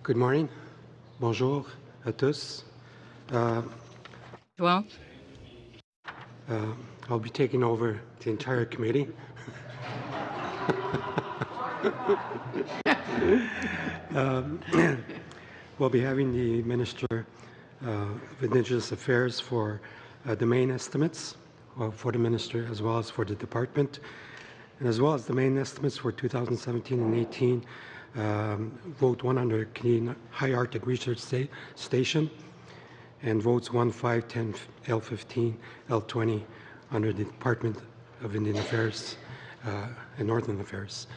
Good morning. Bonjour à tous. Well, I'll be taking over the entire committee. We'll be having the Minister of Indigenous Affairs for the main estimates for the Minister as well as for the Department, and as well as the main estimates for 2017 and 18. Vote 1 under Canadian High Arctic Research Station, and votes 1, 5, 10, L15, L20 under the Department of Indian Affairs and Northern Affairs.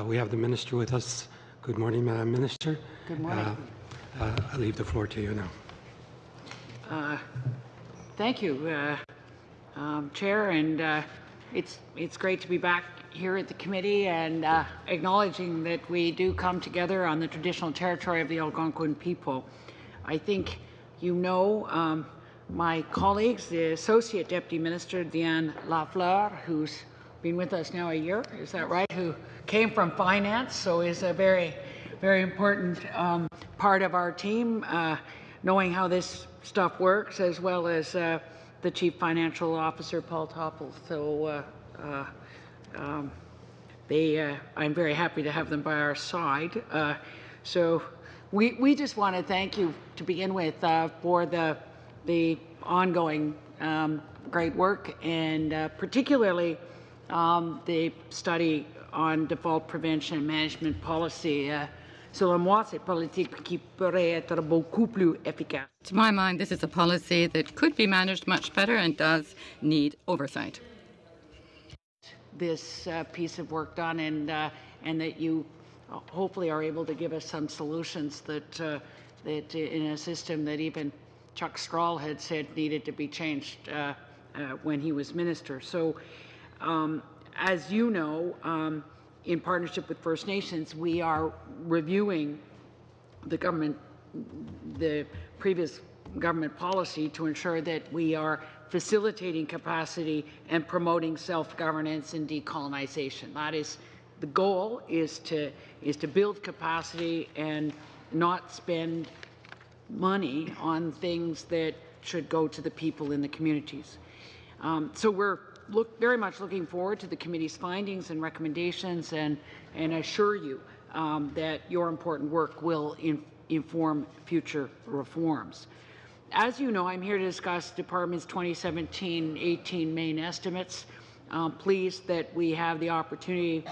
We have the Minister with us. Good morning, Madam Minister. Good morning. I leave the floor to you now. Thank you, Chair, and it's great to be back here at the committee and acknowledging that we do come together on the traditional territory of the Algonquin people. I think you know my colleagues, the Associate Deputy Minister Diane Lafleur, who's been with us now a year, is that right, who came from finance, so is a very, very important part of our team, knowing how this stuff works, as well as the Chief Financial Officer, Paul Toppel. So I'm very happy to have them by our side. So we just want to thank you to begin with for the ongoing great work, and particularly the study on default prevention and management policy. Selon moi, c'est politique qui pourrait être beaucoup plus efficace. to my mind, this is a policy that could be managed much better and does need oversight. This piece of work done, and that you hopefully are able to give us some solutions that in a system that even Chuck Strahl had said needed to be changed when he was minister. So, as you know, in partnership with First Nations, we are reviewing the previous government policy to ensure that we are facilitating capacity and promoting self-governance and decolonization. That is the goal, is to build capacity and not spend money on things that should go to the people in the communities. So we're very much looking forward to the committee's findings and recommendations, and assure you that your important work will inform future reforms. As you know, I'm here to discuss Department's 2017-18 main estimates. Pleased that we have the opportunity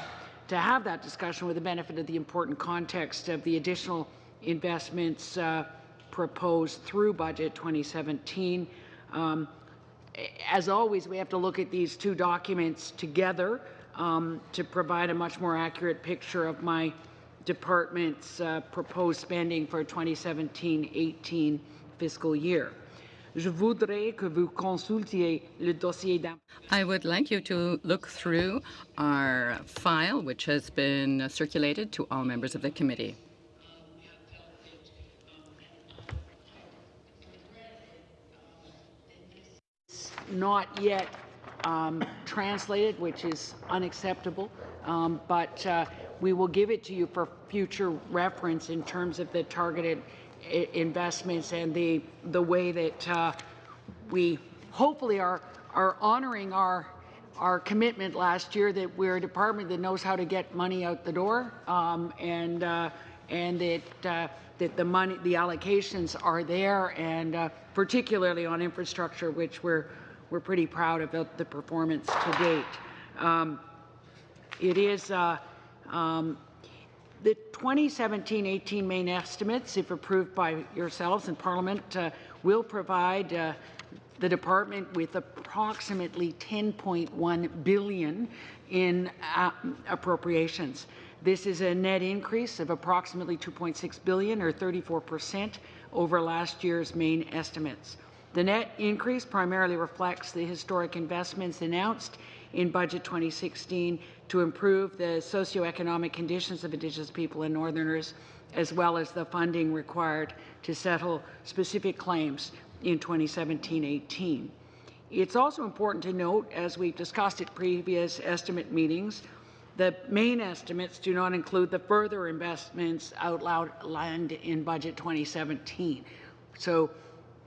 to have that discussion with the benefit of the important context of the additional investments proposed through Budget 2017. As always, we have to look at these two documents together to provide a much more accurate picture of my department's proposed spending for 2017-18 fiscal year. Je voudrais que vous consultiez le dossier I would like you to look through our file, which has been circulated to all members of the committee. Not yet translated, which is unacceptable, but we will give it to you for future reference in terms of the targeted investments and the way that we hopefully are honoring our commitment last year that we're a department that knows how to get money out the door, and that the money, the allocations are there, and particularly on infrastructure, which we're pretty proud about the performance to date. It is the 2017-18 main estimates, if approved by yourselves in Parliament, will provide the department with approximately $10.1 billion in appropriations. This is a net increase of approximately $2.6 billion, or 34%, over last year's main estimates. The net increase primarily reflects the historic investments announced in Budget 2016 to improve the socioeconomic conditions of Indigenous people and Northerners, as well as the funding required to settle specific claims in 2017-18. It's also important to note, as we've discussed at previous estimate meetings, The main estimates do not include the further investments outlined in Budget 2017. So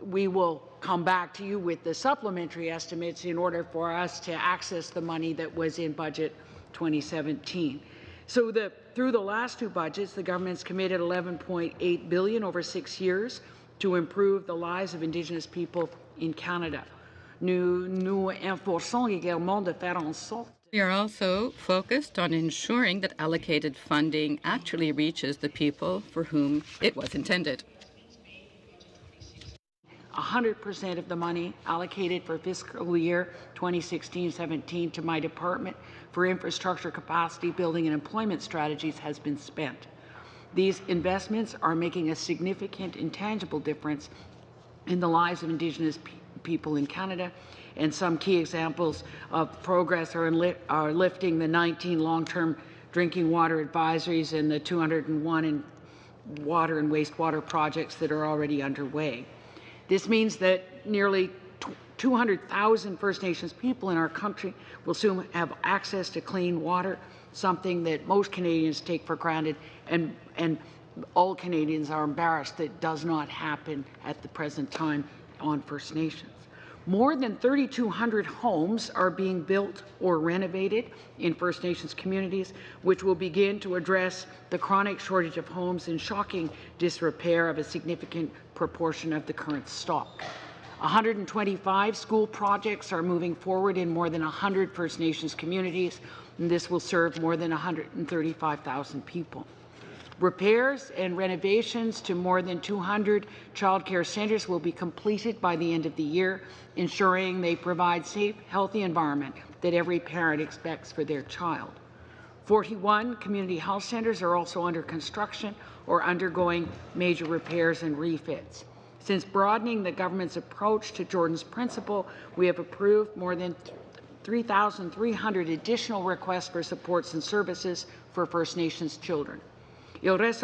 we will come back to you with the supplementary estimates in order for us to access the money that was in Budget 2017. So through the last two budgets, the government's committed $11.8 billion over 6 years to improve the lives of Indigenous people in Canada. Nous enforçons également de faire en sorte. We are also focused on ensuring that allocated funding actually reaches the people for whom it was intended. 100% of the money allocated for fiscal year 2016-17 to my department for infrastructure capacity building and employment strategies has been spent. These investments are making a significant intangible difference in the lives of Indigenous people in Canada, and some key examples of progress are lifting the 19 long-term drinking water advisories and the 201 in water and wastewater projects that are already underway. This means that nearly 200,000 First Nations people in our country will soon have access to clean water, something that most Canadians take for granted, and all Canadians are embarrassed that does not happen at the present time on First Nations. More than 3,200 homes are being built or renovated in First Nations communities, which will begin to address the chronic shortage of homes and shocking disrepair of a significant proportion of the current stock. 125 school projects are moving forward in more than 100 First Nations communities, and this will serve more than 135,000 people. Repairs and renovations to more than 200 childcare centres will be completed by the end of the year, ensuring they provide safe, healthy environment that every parent expects for their child. 41 community health centres are also under construction or undergoing major repairs and refits. Since broadening the government's approach to Jordan's Principle, we have approved more than 3,300 additional requests for supports and services for First Nations children. There is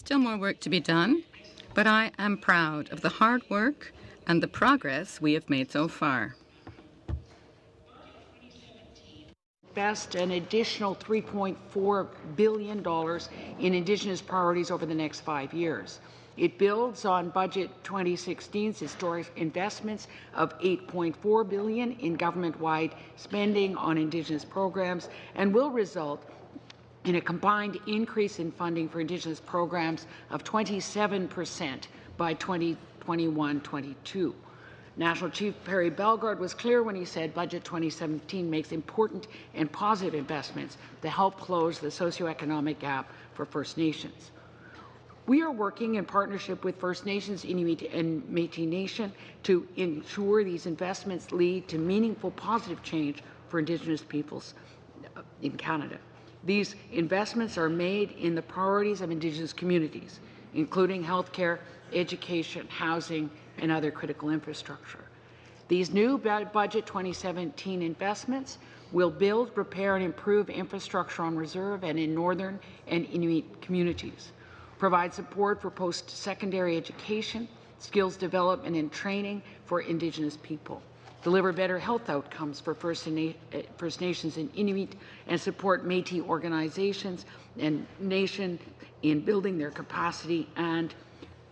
still more work to be done, but I am proud of the hard work and the progress we have made so far. Invest an additional $3.4 billion in Indigenous priorities over the next 5 years. It builds on Budget 2016's historic investments of $8.4 billion in government-wide spending on Indigenous programs and will result in a combined increase in funding for Indigenous programs of 27% by 2021-22. National Chief Perry Bellegarde was clear when he said Budget 2017 makes important and positive investments to help close the socioeconomic gap for First Nations. We are working in partnership with First Nations, Inuit and Métis Nation to ensure these investments lead to meaningful positive change for Indigenous peoples in Canada. These investments are made in the priorities of Indigenous communities, including healthcare, education, housing, and other critical infrastructure. These new Budget 2017 investments will build, repair, and improve infrastructure on reserve and in Northern and Inuit communities, provide support for post-secondary education, skills development and training for Indigenous people, deliver better health outcomes for First Nations and Inuit, and support Métis organizations and nation in building their capacity and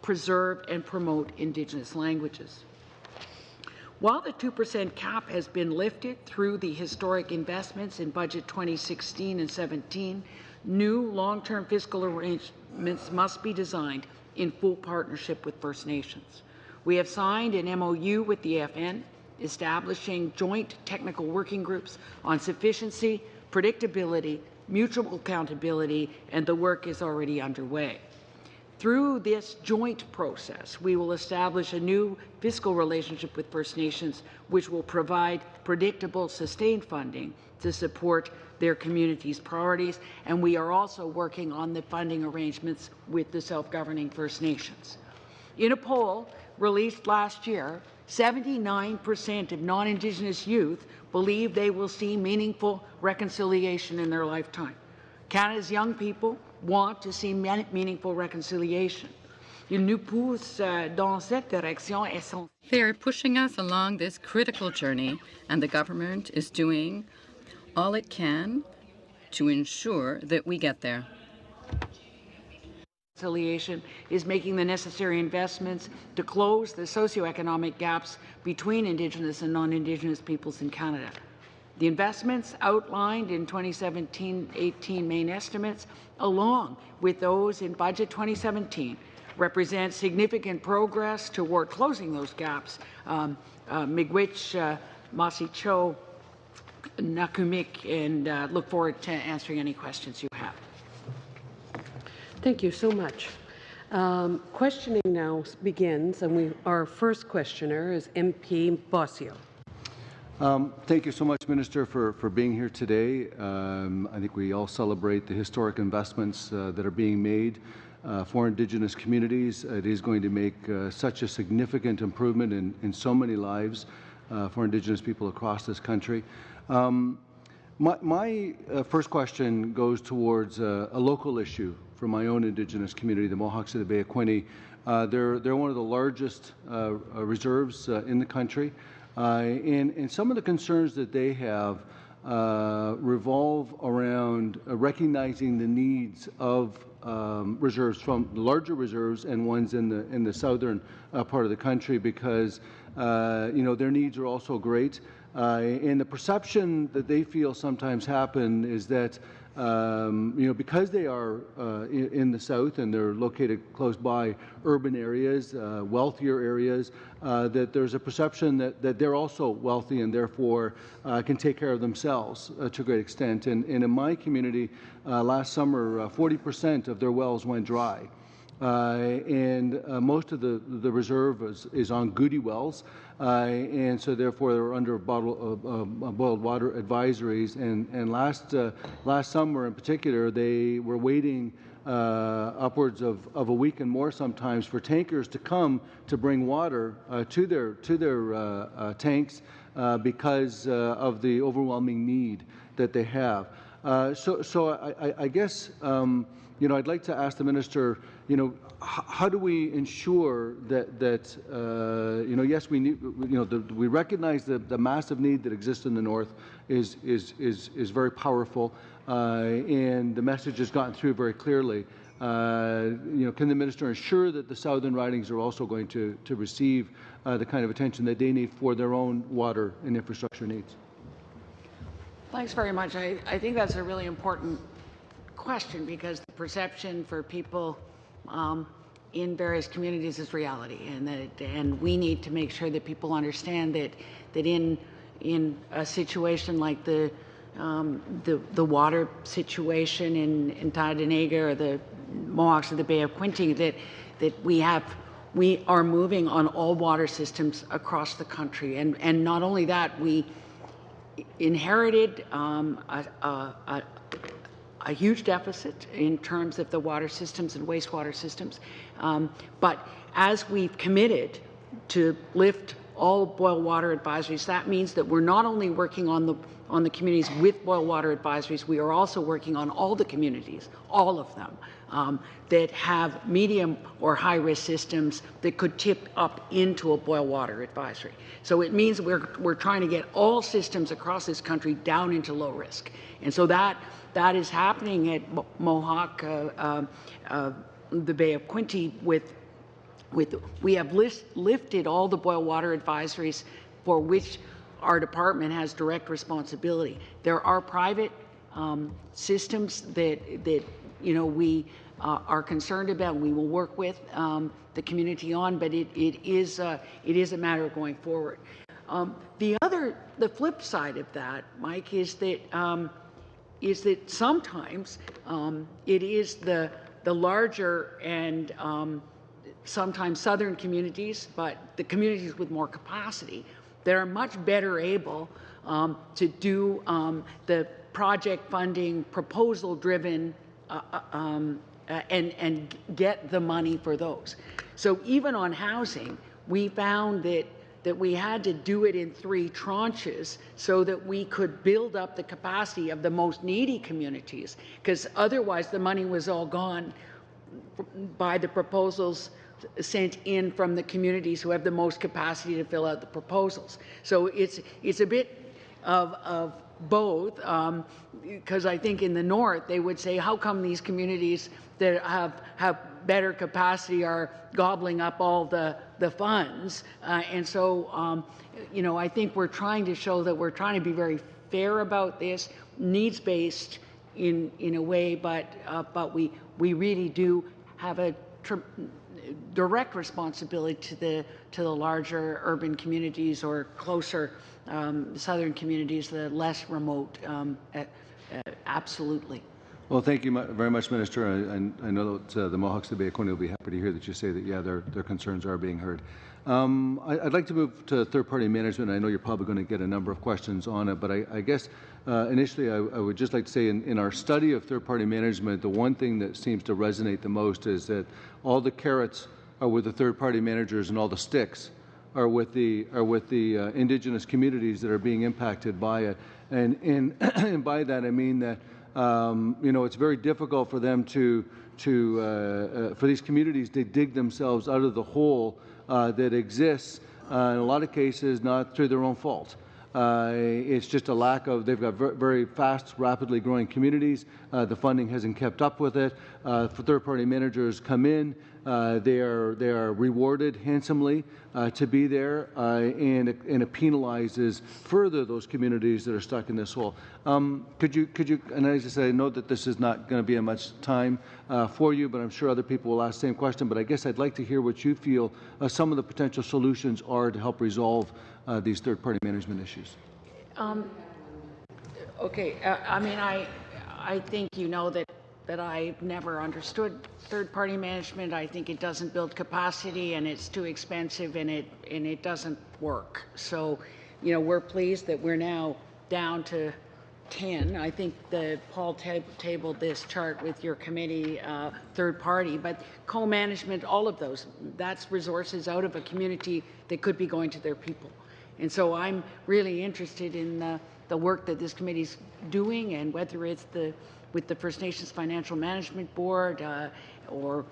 preserve and promote Indigenous languages. While the 2% cap has been lifted through the historic investments in Budget 2016 and 17, new long-term fiscal arrangements must be designed in full partnership with First Nations. We have signed an MOU with the FN, establishing joint technical working groups on sufficiency, predictability, mutual accountability, and the work is already underway. Through this joint process, we will establish a new fiscal relationship with First Nations, which will provide predictable, sustained funding to support their community's priorities, and we are also working on the funding arrangements with the self-governing First Nations. In a poll released last year, 79% of non-Indigenous youth believe they will see meaningful reconciliation in their lifetime. Canada's young people want to see meaningful reconciliation. Ils nous poussent dans cette direction essentielle. They are pushing us along this critical journey, and the government is doing all it can to ensure that we get there. Reconciliation is making the necessary investments to close the socioeconomic gaps between Indigenous and non-Indigenous peoples in Canada. The investments outlined in 2017-18 main estimates, along with those in Budget 2017, represent significant progress toward closing those gaps. Miigwech, Masicho, Nakumik, and look forward to answering any questions you have. Thank you so much. Questioning now begins, and our first questioner is MP Bossio. Thank you so much, Minister, for being here today. I think we all celebrate the historic investments that are being made for Indigenous communities. It is going to make such a significant improvement in so many lives for Indigenous people across this country. My first question goes towards a local issue for my own Indigenous community, the Mohawks of the Bay of Quinte. They're one of the largest reserves in the country, and some of the concerns that they have revolve around recognizing the needs of reserves, from larger reserves and ones in the southern part of the country, because their needs are also great. And the perception that they feel sometimes happen is that because they are in the south and they're located close by urban areas, wealthier areas, that there's a perception that they're also wealthy and therefore can take care of themselves to a great extent. And in my community, last summer, 40% of their wells went dry. And most of the reserve is on Goody wells, and so therefore they're under boiled water advisories. And last summer in particular, they were waiting upwards of a week and more sometimes for tankers to come to bring water to their tanks because of the overwhelming need that they have. So I guess I'd like to ask the Minister, how do we ensure that yes, we need, we recognize the massive need that exists in the north is very powerful, and the message has gotten through very clearly. Can the Minister ensure that the southern ridings are also going to receive the kind of attention that they need for their own water and infrastructure needs? Thanks very much. I think that's a really important question, because the perception for people in various communities is reality, and we need to make sure that people understand that in a situation like the water situation in Tyendinaga or the Mohawks of the Bay of Quinte, that we are moving on all water systems across the country, and not only that, we inherited a huge deficit in terms of the water systems and wastewater systems. But as we've committed to lift all boil water advisories, that means that we're not only working on the communities with boil water advisories, we are also working on all the communities, all of them, that have medium or high risk systems that could tip up into a boil water advisory. So it means we're trying to get all systems across this country down into low risk. And so that is happening at Mohawk, the Bay of Quinte. We have lifted all the boil water advisories for which our department has direct responsibility. There are private systems that we are concerned about. We will work with the community on, but it is a matter of going forward. The flip side of that, Mike, is that sometimes it is the larger and sometimes southern communities, but the communities with more capacity, that are much better able to do the project funding, proposal-driven, and get the money for those. So even on housing, we found that we had to do it in 3 tranches so that we could build up the capacity of the most needy communities, because otherwise the money was all gone by the proposals sent in from the communities who have the most capacity to fill out the proposals. So it's a bit of both, because I think in the north they would say, how come these communities that have better capacity are gobbling up all the funds? And so, you know, I think we're trying to show that we're trying to be very fair about this, needs-based in a way, but we really do have a direct responsibility to the larger urban communities or closer southern communities, the less remote. Absolutely. Well, thank you very much, Minister. I know that the Mohawks of the Bay of Quinte will be happy to hear that you say that, yeah, their concerns are being heard. I'd like to move to third-party management. I know you're probably going to get a number of questions on it, but I guess initially I would just like to say in our study of third-party management, the one thing that seems to resonate the most is that all the carrots are with the third-party managers and all the sticks are with the Indigenous communities that are being impacted by it. And by that I mean that you know, it's very difficult for them for these communities to dig themselves out of the hole that exists, in a lot of cases not through their own fault. It's just a lack of, they've got very fast, rapidly growing communities. The funding hasn't kept up with it. For third-party managers come in, they are rewarded handsomely to be there, and it penalizes further those communities that are stuck in this hole. Could you, and as I said, I know that this is not going to be much time for you, but I'm sure other people will ask the same question, but I guess I'd like to hear what you feel some of the potential solutions are to help resolve these third-party management issues. Okay, I mean, I think you know that I've never understood third-party management. I think it doesn't build capacity, and it's too expensive, and it doesn't work. So, you know, we're pleased that we're now down to 10. I think Paul tabled this chart with your committee, third party, but co-management, all of those, that's resources out of a community that could be going to their people. And so I'm really interested in the work that this committee's doing, and whether it's with the First Nations Financial Management Board or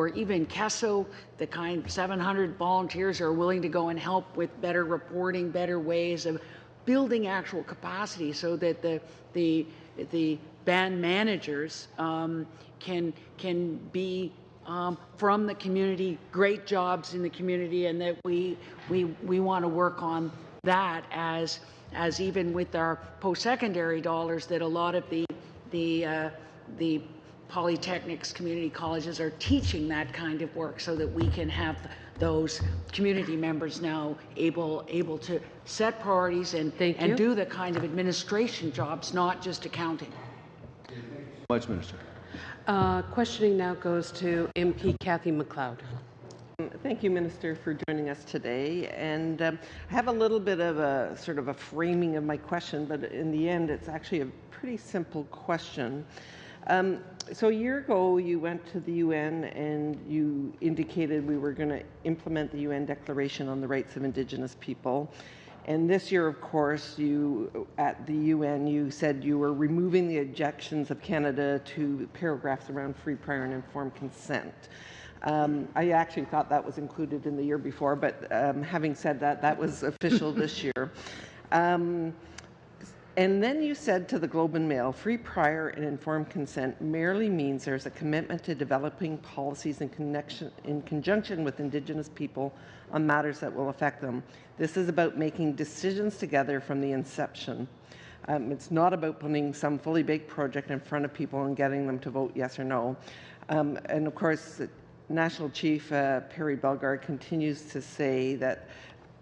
even CASO, the kind 700 volunteers are willing to go and help with better reporting, better ways of building actual capacity, so that the band managers can be from the community, great jobs in the community, and that we want to work on that as even with our post-secondary dollars, that a lot of the polytechnics, community colleges are teaching that kind of work, so that we can have those community members now able to set priorities and do the kind of administration jobs, not just accounting. Thank you so much, Minister. Questioning now goes to MP Kathy McLeod. Thank you, Minister, for joining us today. And I have a little bit of a sort of a framing of my question, but in the end, it's actually a pretty simple question. So a year ago, you went to the UN and you indicated we were going to implement the UN Declaration on the Rights of Indigenous People. And this year, of course, at the UN, you said you were removing the objections of Canada to paragraphs around free, prior, and informed consent. I actually thought that was included in the year before, but having said that, that was official this year. And then you said to the Globe and Mail, free, prior, and informed consent merely means there's a commitment to developing policies in conjunction with Indigenous people on matters that will affect them. This is about making decisions together from the inception. It's not about putting some fully baked project in front of people and getting them to vote yes or no. And of course, National Chief Perry Bellegarde continues to say that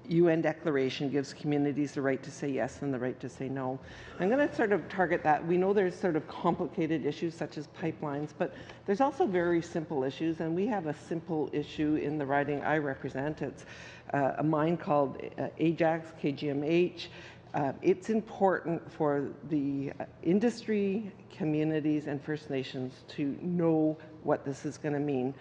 UN Declaration gives communities the right to say yes and the right to say no. I'm going to sort of target that. We know there's sort of complicated issues such as pipelines, but there's also very simple issues, and we have a simple issue in the riding I represent. It's a mine called Ajax, KGMH. It's important for the industry, communities, and First Nations to know what this is going to mean.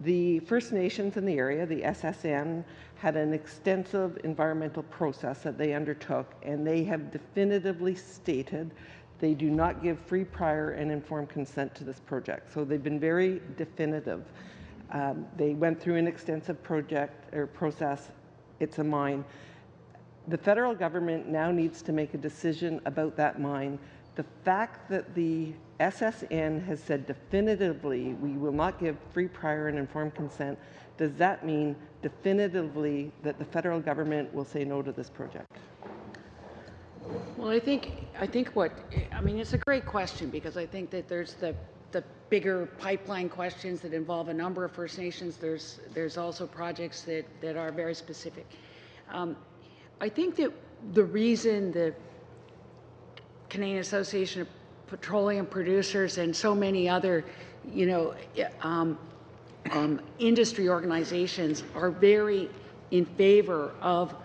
The First Nations in the area, the SSN, had an extensive environmental process that they undertook, and they have definitively stated they do not give free, prior, and informed consent to this project. So they've been very definitive. They went through an extensive project or process. It's a mine. The federal government now needs to make a decision about that mine. The fact that the SSN has said definitively we will not give free, prior, and informed consent, does that mean definitively that the federal government will say no to this project? Well, I think it's a great question, because I think that there's the bigger pipeline questions that involve a number of First Nations. There's also projects that are very specific. I think that the reason the Canadian Association of Petroleum Producers and so many other, industry organizations are very in favor of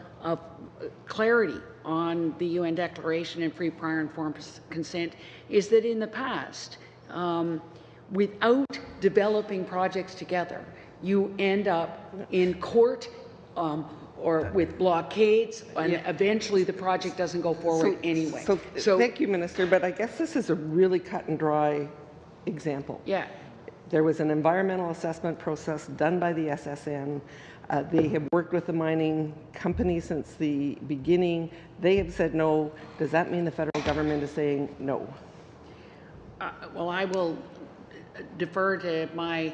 clarity on the UN Declaration and free, prior, and informed consent is that in the past, without developing projects together, you end up in court or with blockades, and eventually the project doesn't go forward anyway. So thank you, Minister, but I guess this is a really cut and dry example. Yeah. There was an environmental assessment process done by the SSN. They have worked with the mining company since the beginning. They have said no. Does that mean the federal government is saying no? Well, I will defer to my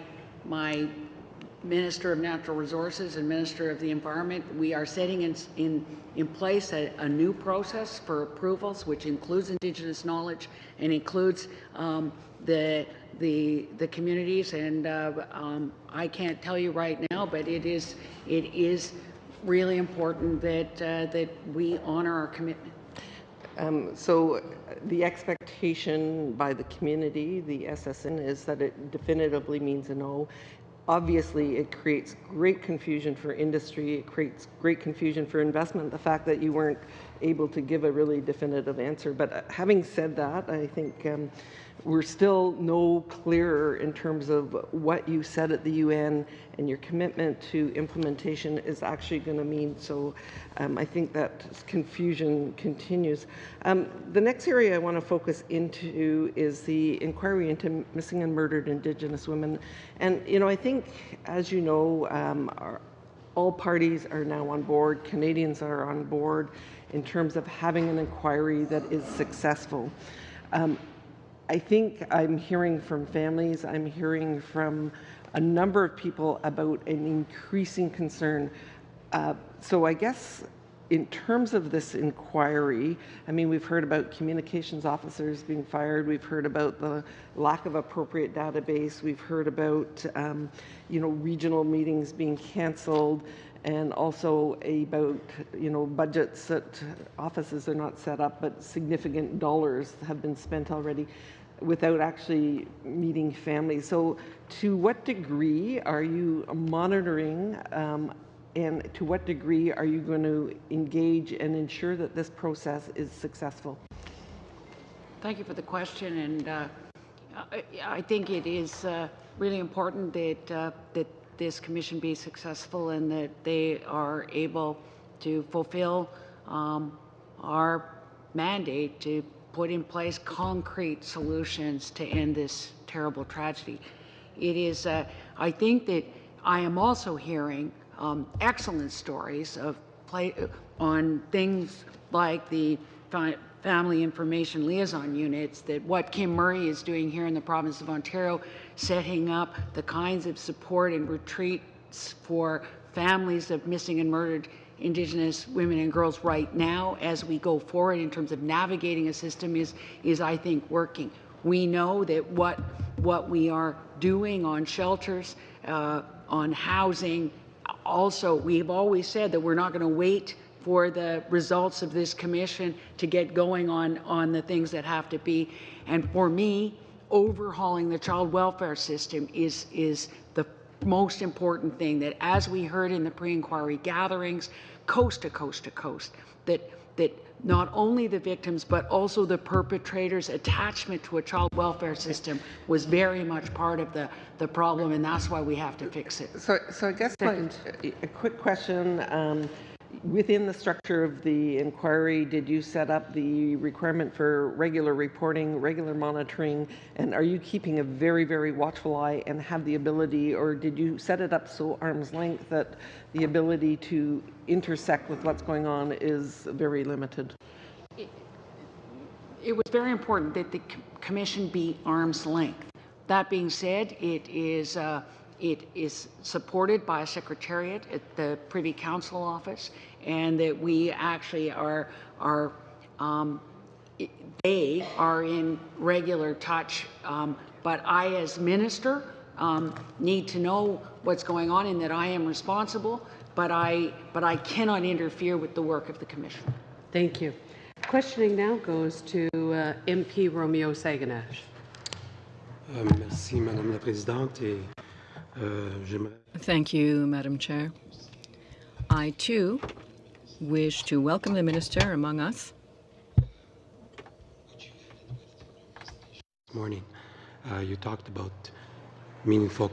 Minister of Natural Resources and Minister of the Environment. We are setting in place a new process for approvals, which includes Indigenous knowledge and includes the communities. And I can't tell you right now, but it is really important that we honor our commitment. So the expectation by the community, the SSN, is that it definitively means a no. Obviously, it creates great confusion for industry. It creates great confusion for investment, the fact that you weren't able to give a really definitive answer. But having said that, I think we're still no clearer in terms of what you said at the UN and your commitment to implementation is actually going to mean. So I think that confusion continues. The next area I want to focus into is the inquiry into missing and murdered Indigenous women. And, I think, as you know, all parties are now on board. Canadians are on board in terms of having an inquiry that is successful. I think I'm hearing from families, I'm hearing from a number of people about an increasing concern. So I guess in terms of this inquiry, we've heard about communications officers being fired, we've heard about the lack of appropriate database, we've heard about regional meetings being canceled, and also about budgets that offices are not set up, but significant dollars have been spent already without actually meeting families. So to what degree are you monitoring and to what degree are you going to engage and ensure that this process is successful? Thank you for the question, and I think it is really important that this commission be successful and that they are able to fulfill our mandate to put in place concrete solutions to end this terrible tragedy. It is, I think that I am also hearing excellent stories on things like the Family Information Liaison Units, that what Kim Murray is doing here in the province of Ontario, setting up the kinds of support and retreats for families of missing and murdered Indigenous women and girls right now as we go forward in terms of navigating a system is I think, working. We know that what we are doing on shelters, on housing, also we've always said that we're not going to wait for the results of this commission to get going on the things that have to be. And for me, overhauling the child welfare system is the most important thing, that as we heard in the pre-inquiry gatherings, coast to coast to coast, that not only the victims but also the perpetrators' attachment to a child welfare system was very much part of the problem, and that's why we have to fix it. So I guess a quick question. within the structure of the inquiry, did you set up the requirement for regular reporting, regular monitoring, and are you keeping a very, very watchful eye and have the ability, or did you set it up so arm's length that the ability to intersect with what's going on is very limited? It was very important that the commission be arm's length. That being said, it is supported by a secretariat at the Privy Council office, and that we actually they are in regular touch. But I, as minister, need to know what's going on, and that I am responsible. But I cannot interfere with the work of the commission. Thank you. Questioning now goes to MP Romeo Saganash. Merci, Madame la Présidente. Et, j'aimerais... Thank you, Madam Chair. I, too, wish to welcome the Minister among us. This morning, you talked about meaningful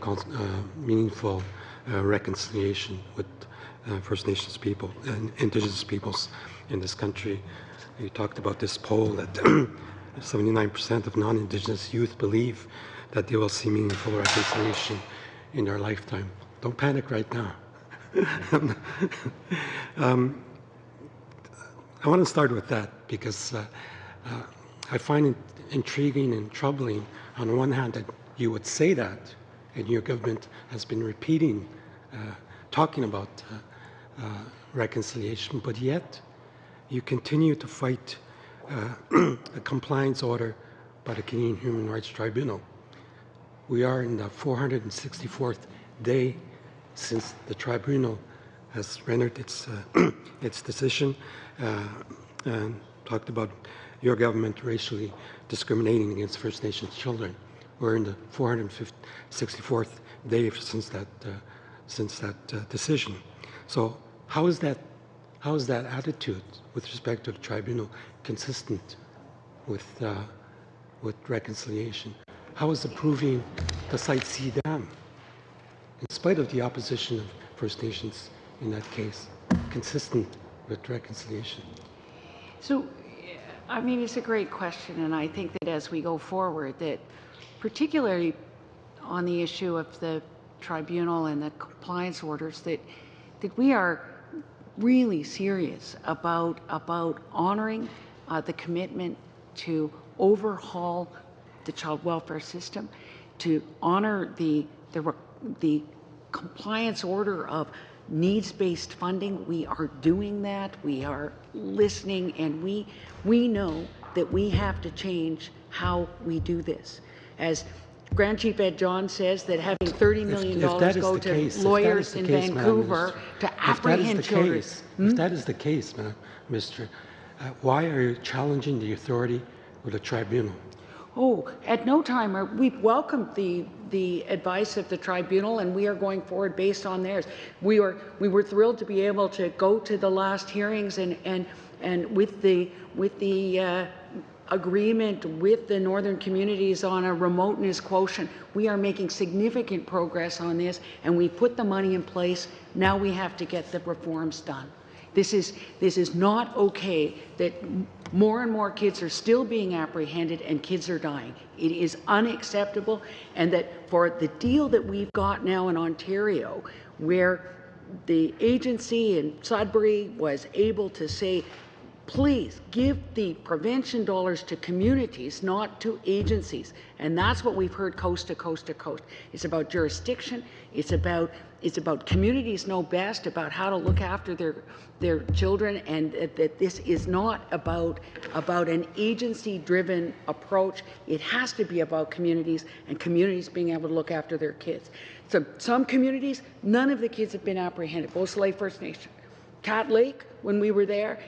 reconciliation with First Nations people and Indigenous peoples in this country. You talked about this poll that 79% of non-Indigenous youth believe that they will see meaningful reconciliation in their lifetime. Don't panic right now. I want to start with that because I find it intriguing and troubling on one hand that you would say that, and your government has been repeating, talking about reconciliation, but yet you continue to fight a compliance order by the Canadian Human Rights Tribunal. We are in the 464th day since the tribunal has rendered its decision and talked about your government racially discriminating against First Nations children. We're in the 464th day since that decision. So how is that attitude with respect to the tribunal consistent with reconciliation? How is approving the Site C dam, in spite of the opposition of First Nations in that case, consistent with reconciliation? So, I mean, it's a great question, and I think that as we go forward, that particularly on the issue of the tribunal and the compliance orders, that we are really serious about honoring the commitment to overhaul the child welfare system, to honor the compliance order of needs-based funding. We are doing that. We are listening, and we know that we have to change how we do this. As Grand Chief Ed John says, that having $30 million go to lawyers in Vancouver to apprehend children. If that is the case, Mr., why are you challenging the authority of the tribunal? Oh, at no time. We've welcomed the advice of the tribunal, and we are going forward based on theirs. We were thrilled to be able to go to the last hearings and with the agreement with the northern communities on a remoteness quotient. We are making significant progress on this, and we put the money in place. Now we have to get the reforms done. This is not okay that more and more kids are still being apprehended and kids are dying. It is unacceptable, and that for the deal that we've got now in Ontario, where the agency in Sudbury was able to say, please give the prevention dollars to communities, not to agencies. And that's what we've heard coast to coast to coast. It's about jurisdiction. It's about communities know best about how to look after their children, and that this is not about an agency-driven approach. It has to be about communities and communities being able to look after their kids. So some communities, none of the kids have been apprehended. Beauce Lake First Nation. Cat Lake, when we were there,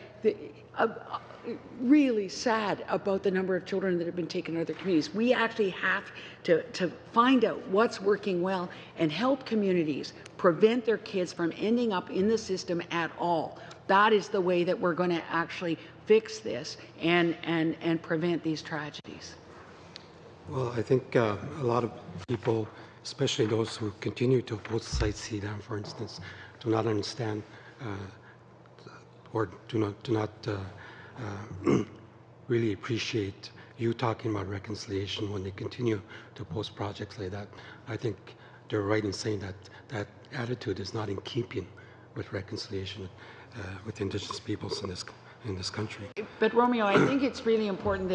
really sad about the number of children that have been taken out of their communities. We actually have to find out what's working well and help communities prevent their kids from ending up in the system at all. That is the way that we're going to actually fix this and prevent these tragedies. Well, I think a lot of people, especially those who continue to oppose Site C dam, for instance, do not understand or do not really appreciate you talking about reconciliation when they continue to post projects like that. I think they're right in saying that that attitude is not in keeping with reconciliation with Indigenous peoples in this country. But Romeo, I think it's really important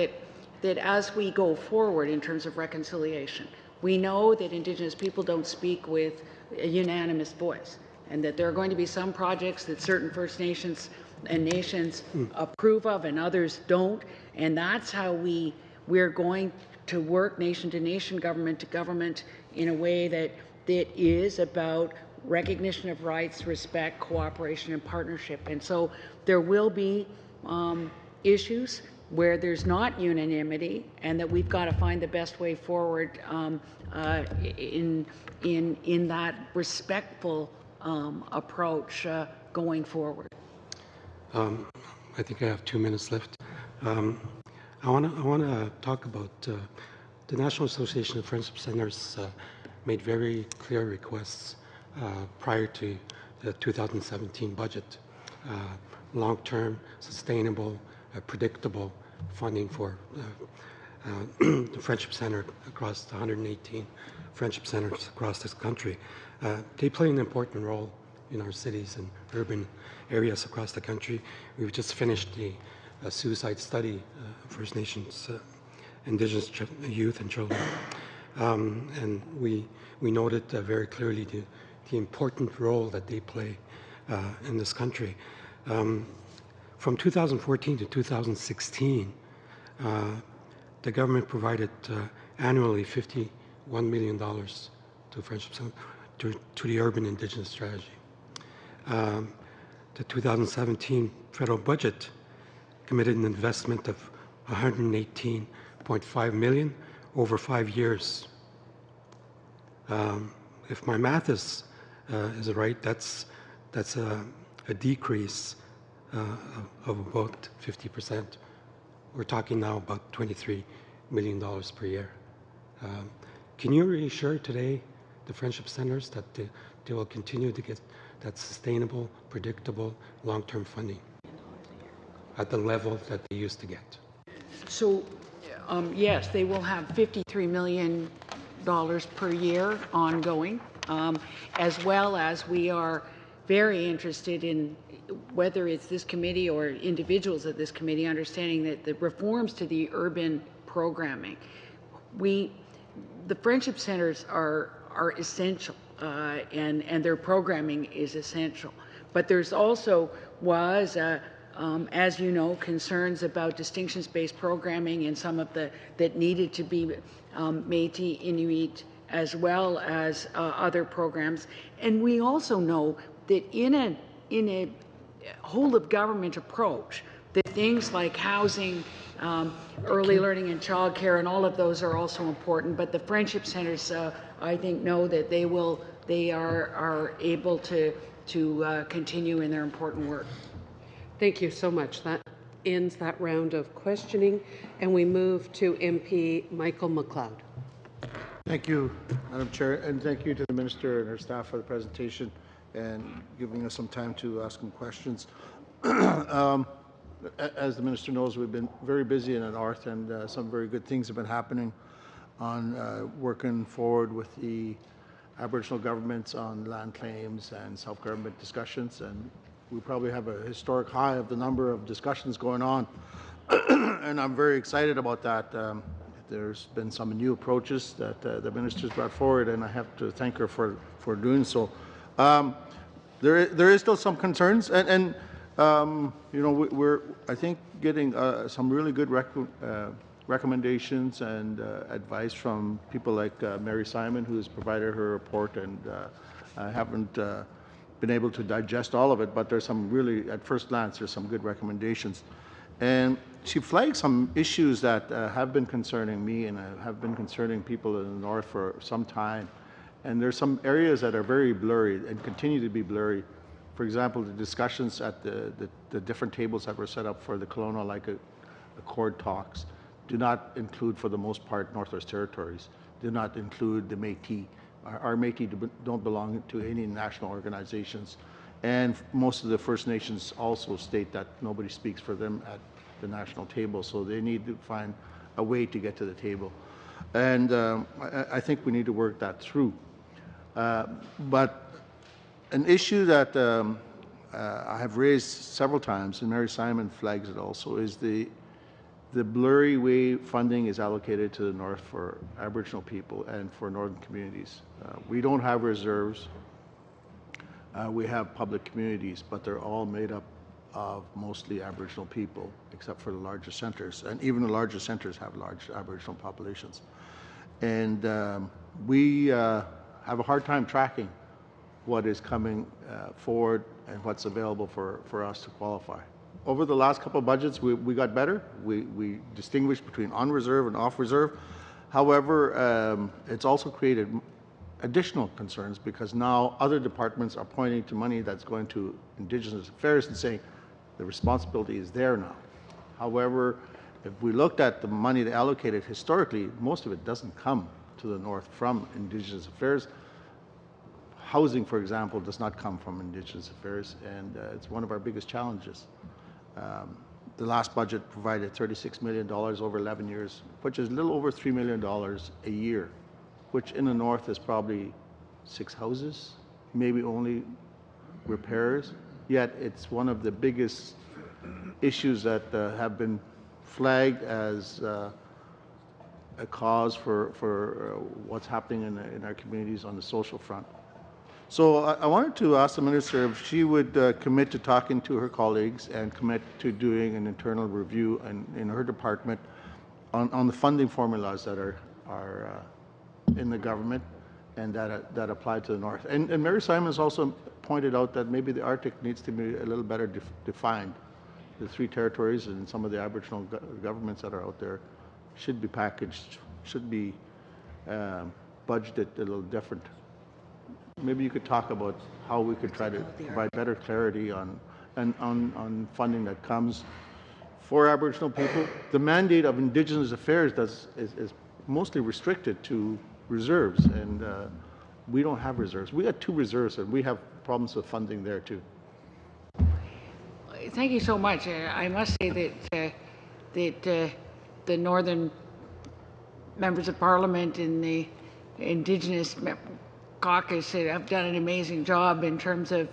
that as we go forward in terms of reconciliation, we know that Indigenous people don't speak with a unanimous voice, and that there are going to be some projects that certain First Nations and nations approve of and others don't, and that's how we're going to work nation to nation, government to government, in a way that is about recognition of rights, respect, cooperation, and partnership. And so there will be issues where there's not unanimity, and that we've got to find the best way forward in that respectful approach going forward. I think I have 2 minutes left. I want to talk about the National Association of Friendship Centers made very clear requests prior to the 2017 budget. Long-term, sustainable, predictable funding for the Friendship Center across the 118 Friendship Centers across this country. They play an important role in our cities and urban areas across the country. We've just finished the suicide study, First Nations, Indigenous youth and children. And we noted very clearly the important role that they play in this country. From 2014 to 2016, the government provided annually $51 million to Friendship Center, to the Urban Indigenous Strategy. The 2017 federal budget committed an investment of $118.5 million over 5 years. If my math is right, that's a decrease of about 50%. We're talking now about $23 million per year. Can you reassure today the Friendship Centers that they will continue to get that sustainable, predictable, long-term funding at the level that they used to get? So, yes, they will have $53 million per year ongoing, as well as we are very interested in, whether it's this committee or individuals at this committee, understanding that the reforms to the urban programming, the Friendship Centers are essential, and their programming is essential. But there's also as you know, concerns about distinctions-based programming and some of that needed to be Métis, Inuit, as well as other programs. And we also know that in a whole of government approach, that things like housing, early learning and childcare, and all of those are also important. But the Friendship Centers, I think, know that they are able to continue in their important work. Thank you so much. That ends that round of questioning, and we move to MP Michael McLeod. Thank you, Madam Chair, and thank you to the Minister and her staff for the presentation and giving us some time to ask them questions. As the Minister knows, we've been very busy in the North, and some very good things have been happening on working forward with the Aboriginal governments on land claims and self-government discussions, and we probably have a historic high of the number of discussions going on, and I'm very excited about that. There's been some new approaches that the Minister's brought forward, and I have to thank her for doing so. There is still some concerns, and you know, we're I think getting some really good recommendations and advice from people like Mary Simon, who has provided her report, and I haven't been able to digest all of it, but there's some really, at first glance, there's some good recommendations. And she flagged some issues that have been concerning me and have been concerning people in the North for some time. And there's some areas that are very blurry and continue to be blurry. For example, the discussions at the different tables that were set up for the Kelowna-like Accord talks do not include, for the most part, Northwest Territories, do not include the Métis. Our Métis don't belong to any national organizations. And most of the First Nations also state that nobody speaks for them at the national table, so they need to find a way to get to the table. And I think we need to work that through. But an issue that I have raised several times, and Mary Simon flags it also, is the blurry way funding is allocated to the north for Aboriginal people and for northern communities. We don't have reserves. We have public communities, but they're all made up of mostly Aboriginal people, except for the larger centres. And even the larger centres have large Aboriginal populations. And we have a hard time tracking what is coming forward and what's available for us to qualify. Over the last couple of budgets, we got better. We distinguished between on reserve and off reserve. However, it's also created additional concerns because now other departments are pointing to money that's going to Indigenous Affairs and saying the responsibility is there now. However, if we looked at the money allocated historically, most of it doesn't come to the north from Indigenous Affairs. Housing, for example, does not come from Indigenous Affairs, and it's one of our biggest challenges. The last budget provided $36 million over 11 years, which is a little over $3 million a year, which in the north is probably 6 houses, maybe only repairs, yet it's one of the biggest issues that have been flagged as a cause for what's happening in our communities on the social front. So I wanted to ask the Minister if she would commit to talking to her colleagues and commit to doing an internal review in her department on the funding formulas that are in the government and that apply to the north. And Mary Simons also pointed out that maybe the Arctic needs to be a little better defined. The 3 territories and some of the Aboriginal governments that are out there should be packaged, should be budgeted a little different. Maybe you could talk about how we could try to provide better clarity on funding that comes for Aboriginal people. The mandate of Indigenous Affairs is mostly restricted to reserves, and we don't have reserves. We got 2 reserves, and we have problems with funding there too. Thank you so much. I must say that the northern members of parliament in the Indigenous caucus have done an amazing job in terms of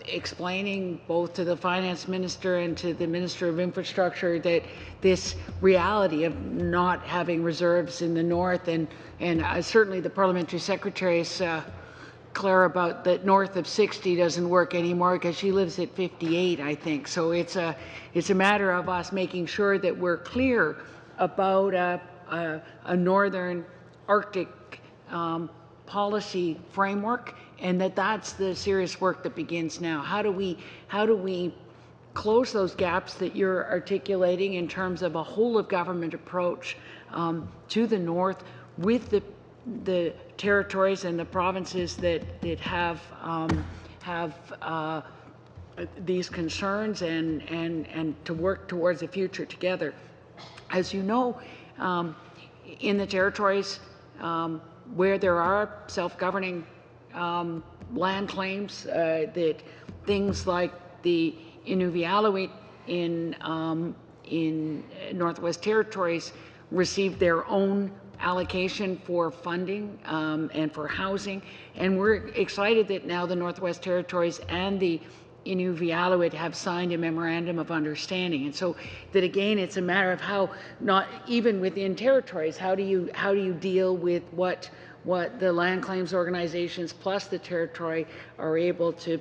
explaining both to the finance minister and to the minister of infrastructure that this reality of not having reserves in the north, and certainly the parliamentary secretary is clear about that north of 60 doesn't work anymore because she lives at 58, I think. So it's a matter of us making sure that we're clear about a northern Arctic policy framework, and that's the serious work that begins now. How do we close those gaps that you're articulating in terms of a whole of government approach to the north with the territories and the provinces that have these concerns and to work towards a future together. As you know, in the territories where there are self-governing land claims, that things like the Inuvialuit in Northwest Territories receive their own allocation for funding and for housing, and we're excited that now the Northwest Territories and the Inuvialuit have signed a memorandum of understanding. And so that again, it's a matter of how, not even within territories, how do you deal with what the land claims organizations plus the territory are able to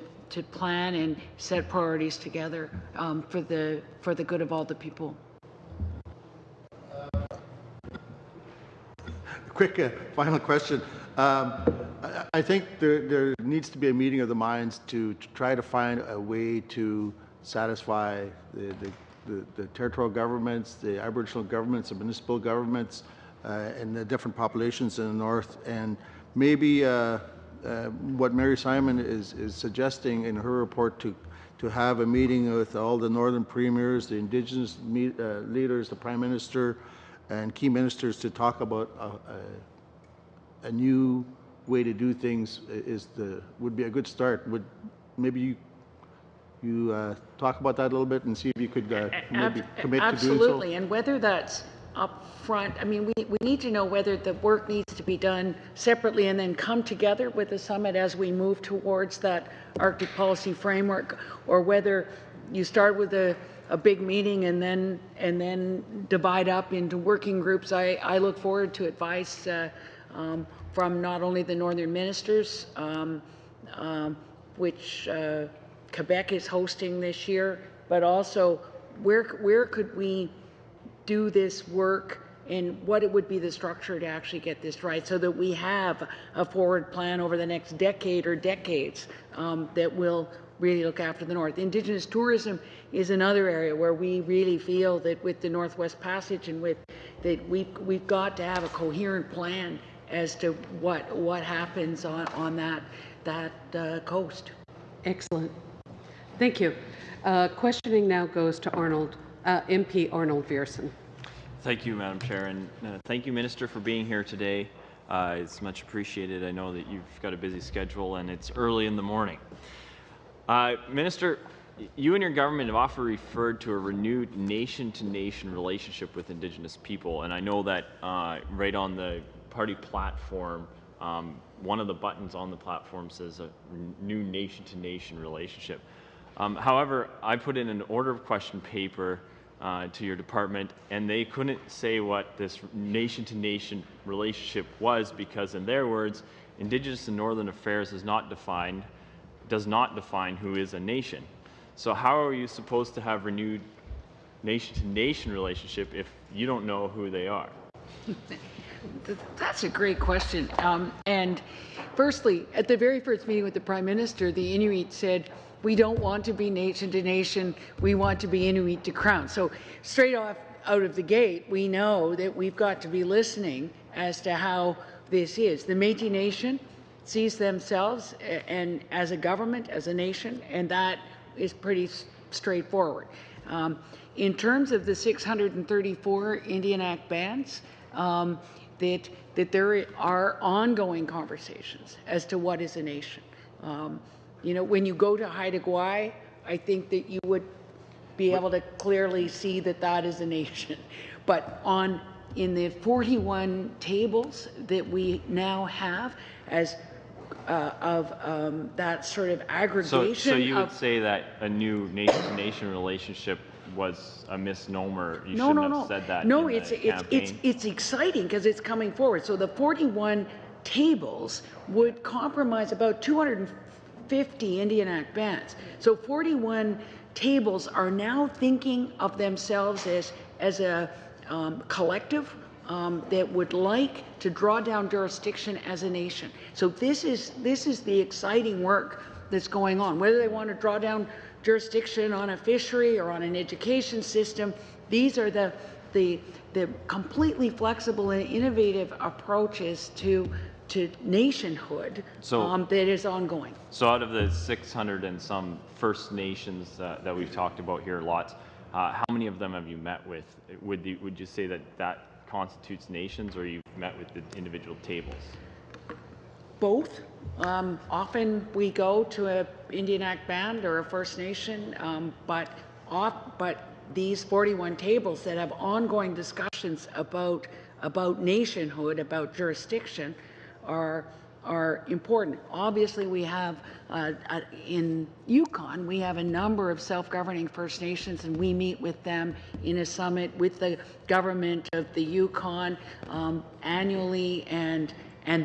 plan and set priorities together for the good of all the people. Quick final question. I think there needs to be a meeting of the minds to try to find a way to satisfy the territorial governments, the Aboriginal governments, the municipal governments, and the different populations in the north. And maybe what Mary Simon is suggesting in her report to have a meeting with all the northern premiers, the Indigenous leaders, the Prime Minister, and key ministers to talk about a new way to do things would be a good start. maybe you talk about that a little bit and see if you could maybe commit to doing so? Absolutely, and whether that's up front, I mean, we need to know whether the work needs to be done separately and then come together with the summit as we move towards that Arctic policy framework, or whether you start with a big meeting and then divide up into working groups. I look forward to advice from not only the Northern Ministers, which Quebec is hosting this year, but also where could we do this work and what it would be the structure to actually get this right, so that we have a forward plan over the next decade or decades that will really look after the North. Indigenous tourism is another area where we really feel that with the Northwest Passage and with that we've got to have a coherent plan as to what happens on that coast. Excellent. Thank you. Questioning now goes to MP Arnold Viersen. Thank you, Madam Chair, and thank you, Minister, for being here today. It's much appreciated. I know that you've got a busy schedule and it's early in the morning. Minister, you and your government have often referred to a renewed nation-to-nation relationship with Indigenous people, and I know that right on the party platform, one of the buttons on the platform says a new nation-to-nation relationship. However, I put in an order of question paper to your department, and they couldn't say what this nation-to-nation relationship was because, in their words, Indigenous and Northern Affairs does not define who is a nation. So how are you supposed to have renewed nation-to-nation relationship if you don't know who they are? That's a great question. And firstly, at the very first meeting with the Prime Minister, the Inuit said, we don't want to be nation to nation, we want to be Inuit to Crown. So straight out of the gate, we know that we've got to be listening as to how this is. The Métis Nation sees themselves and as a government, as a nation, and that is pretty straightforward. In terms of the 634 Indian Act bands, that there are ongoing conversations as to what is a nation. You know, when you go to Haida Gwaii, I think that you would be able to clearly see that that is a nation. But in the 41 tables that we now have as that sort of aggregation. So you would say that a new nation-to-nation relationship was a misnomer. You shouldn't have said that. No, in the campaign. it's exciting because it's coming forward. So the 41 tables would compromise about 250 Indian Act bands. So 41 tables are now thinking of themselves as a collective that would like to draw down jurisdiction as a nation. So this is the exciting work that's going on. Whether they want to draw down jurisdiction on a fishery or on an education system, these are the completely flexible and innovative approaches to nationhood that is ongoing. So out of the 600 and some First Nations that we've talked about here lots, how many of them have you met with? Would you say that constitutes nations, or you've met with the individual tables? Both. Often we go to an Indian Act band or a First Nation, but these 41 tables that have ongoing discussions about nationhood, about jurisdiction, are important. Obviously, we have in Yukon, we have a number of self-governing First Nations, and we meet with them in a summit with the government of the Yukon annually, and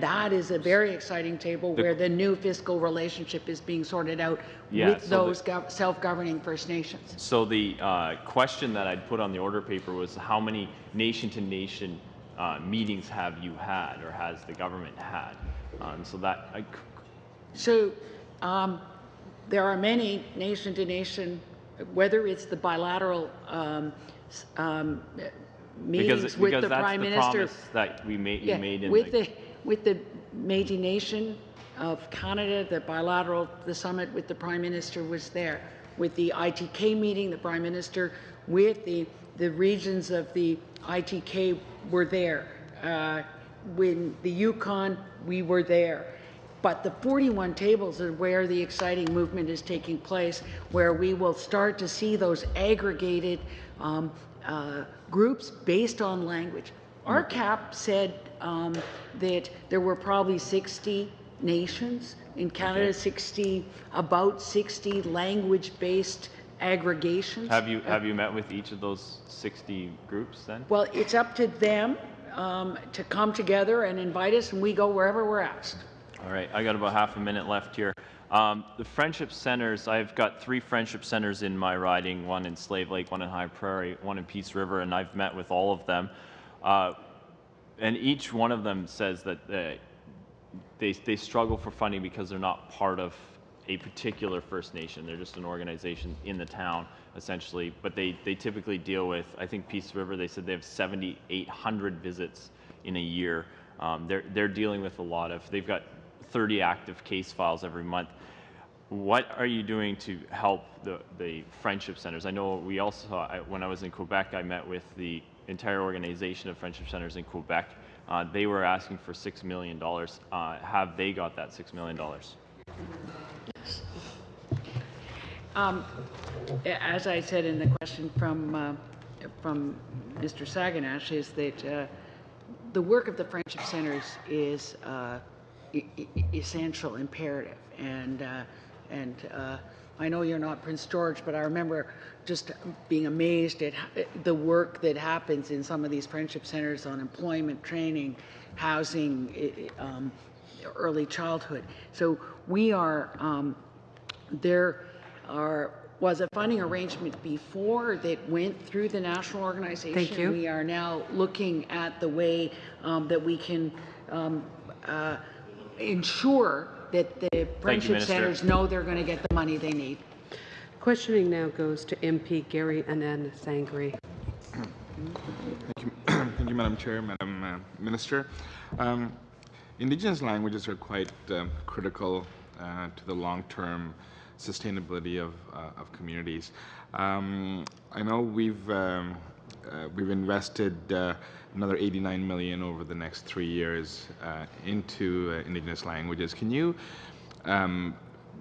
that is a very exciting table where the new fiscal relationship is being sorted out with those self-governing First Nations. So the question that I'd put on the order paper was, how many nation-to-nation meetings have you had, or has the government had? There are many nation-to-nation, whether it's the bilateral meetings with the Prime Minister. Because that's the promise that you made in with the Métis Nation of Canada, the summit with the Prime Minister was there. With the ITK meeting, the Prime Minister with the regions of the ITK were there. When the Yukon, we were there. But the 41 tables are where the exciting movement is taking place, where we will start to see those aggregated groups based on language. RCAP said that there were probably 60 nations in Canada, about 60 language-based aggregations. Have you met with each of those 60 groups then? Well, it's up to them to come together and invite us, and we go wherever we're asked. All right, I got about half a minute left here. The friendship centers, I've got 3 friendship centers in my riding, one in Slave Lake, one in High Prairie, one in Peace River, and I've met with all of them. And each one of them says that they struggle for funding because they're not part of a particular First Nation. They're just an organization in the town, essentially. But they typically deal with, I think Peace River, they said they have 7,800 visits in a year. They're dealing with a lot of, they've got 30 active case files every month. What are you doing to help the friendship centers? I know we also, when I was in Quebec, I met with the entire organization of friendship centers in Quebec. They were asking for $6 million. Have they got that $6 million? As I said in the question from Mr. Saganash, is that the work of the friendship centers is essential, imperative, and I know you're not Prince George, but I remember just being amazed at the work that happens in some of these friendship centers on employment, training, housing, early childhood. So we are, was a funding arrangement before that went through the national organization. Thank you. We are now looking at the way that we can ensure that the friendship centers know they're going to get the money they need. Questioning now goes to MP Gary Anand Sangri. Thank you, Madam Chair, Madam Minister. Indigenous languages are quite critical to the long-term sustainability of communities. I know we've invested another $89 million over the next 3 years into Indigenous languages. Can you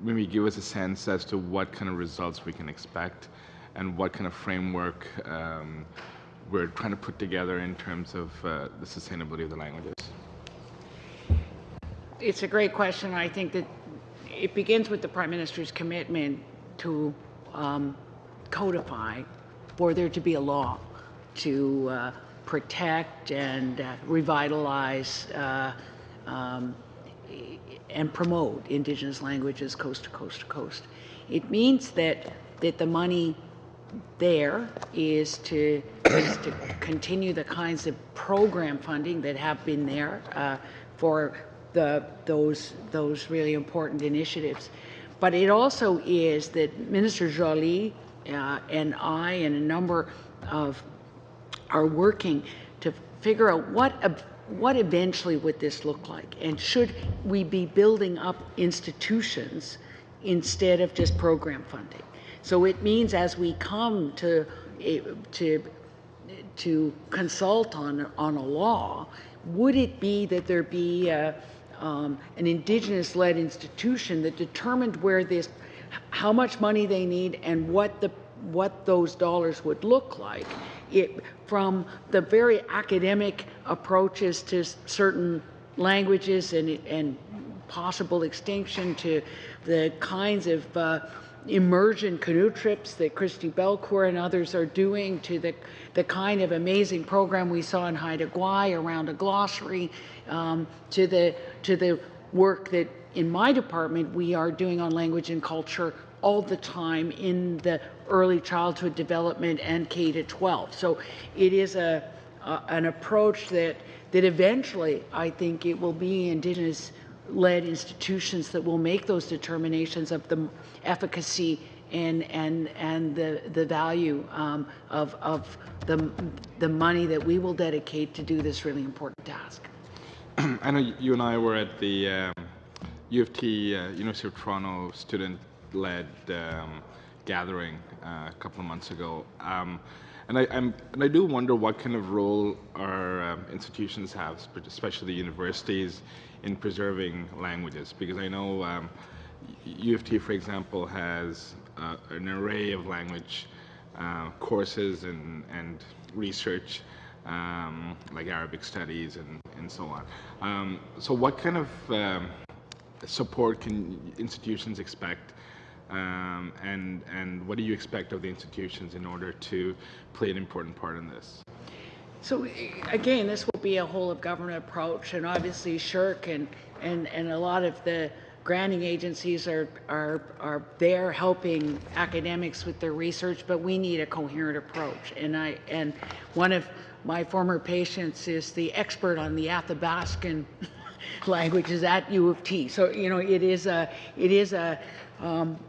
maybe give us a sense as to what kind of results we can expect and what kind of framework we're trying to put together in terms of the sustainability of the languages? It's a great question. I think that it begins with the Prime Minister's commitment to codify for there to be a law to protect and revitalize and promote Indigenous languages coast to coast to coast. It means that the money there is to continue the kinds of program funding that have been there for those really important initiatives. But it also is that Minister Joly and I and a number of are working to figure out what eventually would this look like, and should we be building up institutions instead of just program funding. So it means as we come to consult on a law, would it be that there be an Indigenous-led institution that determined how much money they need and what those dollars would look like, from the very academic approaches to certain languages and possible extinction to the kinds of immersion canoe trips that Christy Belcourt and others are doing, to the kind of amazing program we saw in Haida Gwaii around a glossary, to the work that in my department we are doing on language and culture all the time in the early childhood development and K to 12. So it is an approach that eventually I think it will be Indigenous-led institutions that will make those determinations of the efficacy and the value of the money that we will dedicate to do this really important task. I know you and I were at the U of T, University of Toronto student-led gathering a couple of months ago. And I do wonder what kind of role our institutions have, especially the universities, in preserving languages. Because I know U of T, for example, has an array of language courses and research, like Arabic studies and so on. So what kind of support can institutions expect? And what do you expect of the institutions in order to play an important part in this? So again, this will be a whole of government approach, and obviously SSHRC and a lot of the granting agencies are there helping academics with their research, but we need a coherent approach. And one of my former patients is the expert on the Athabascan languages at U of T. So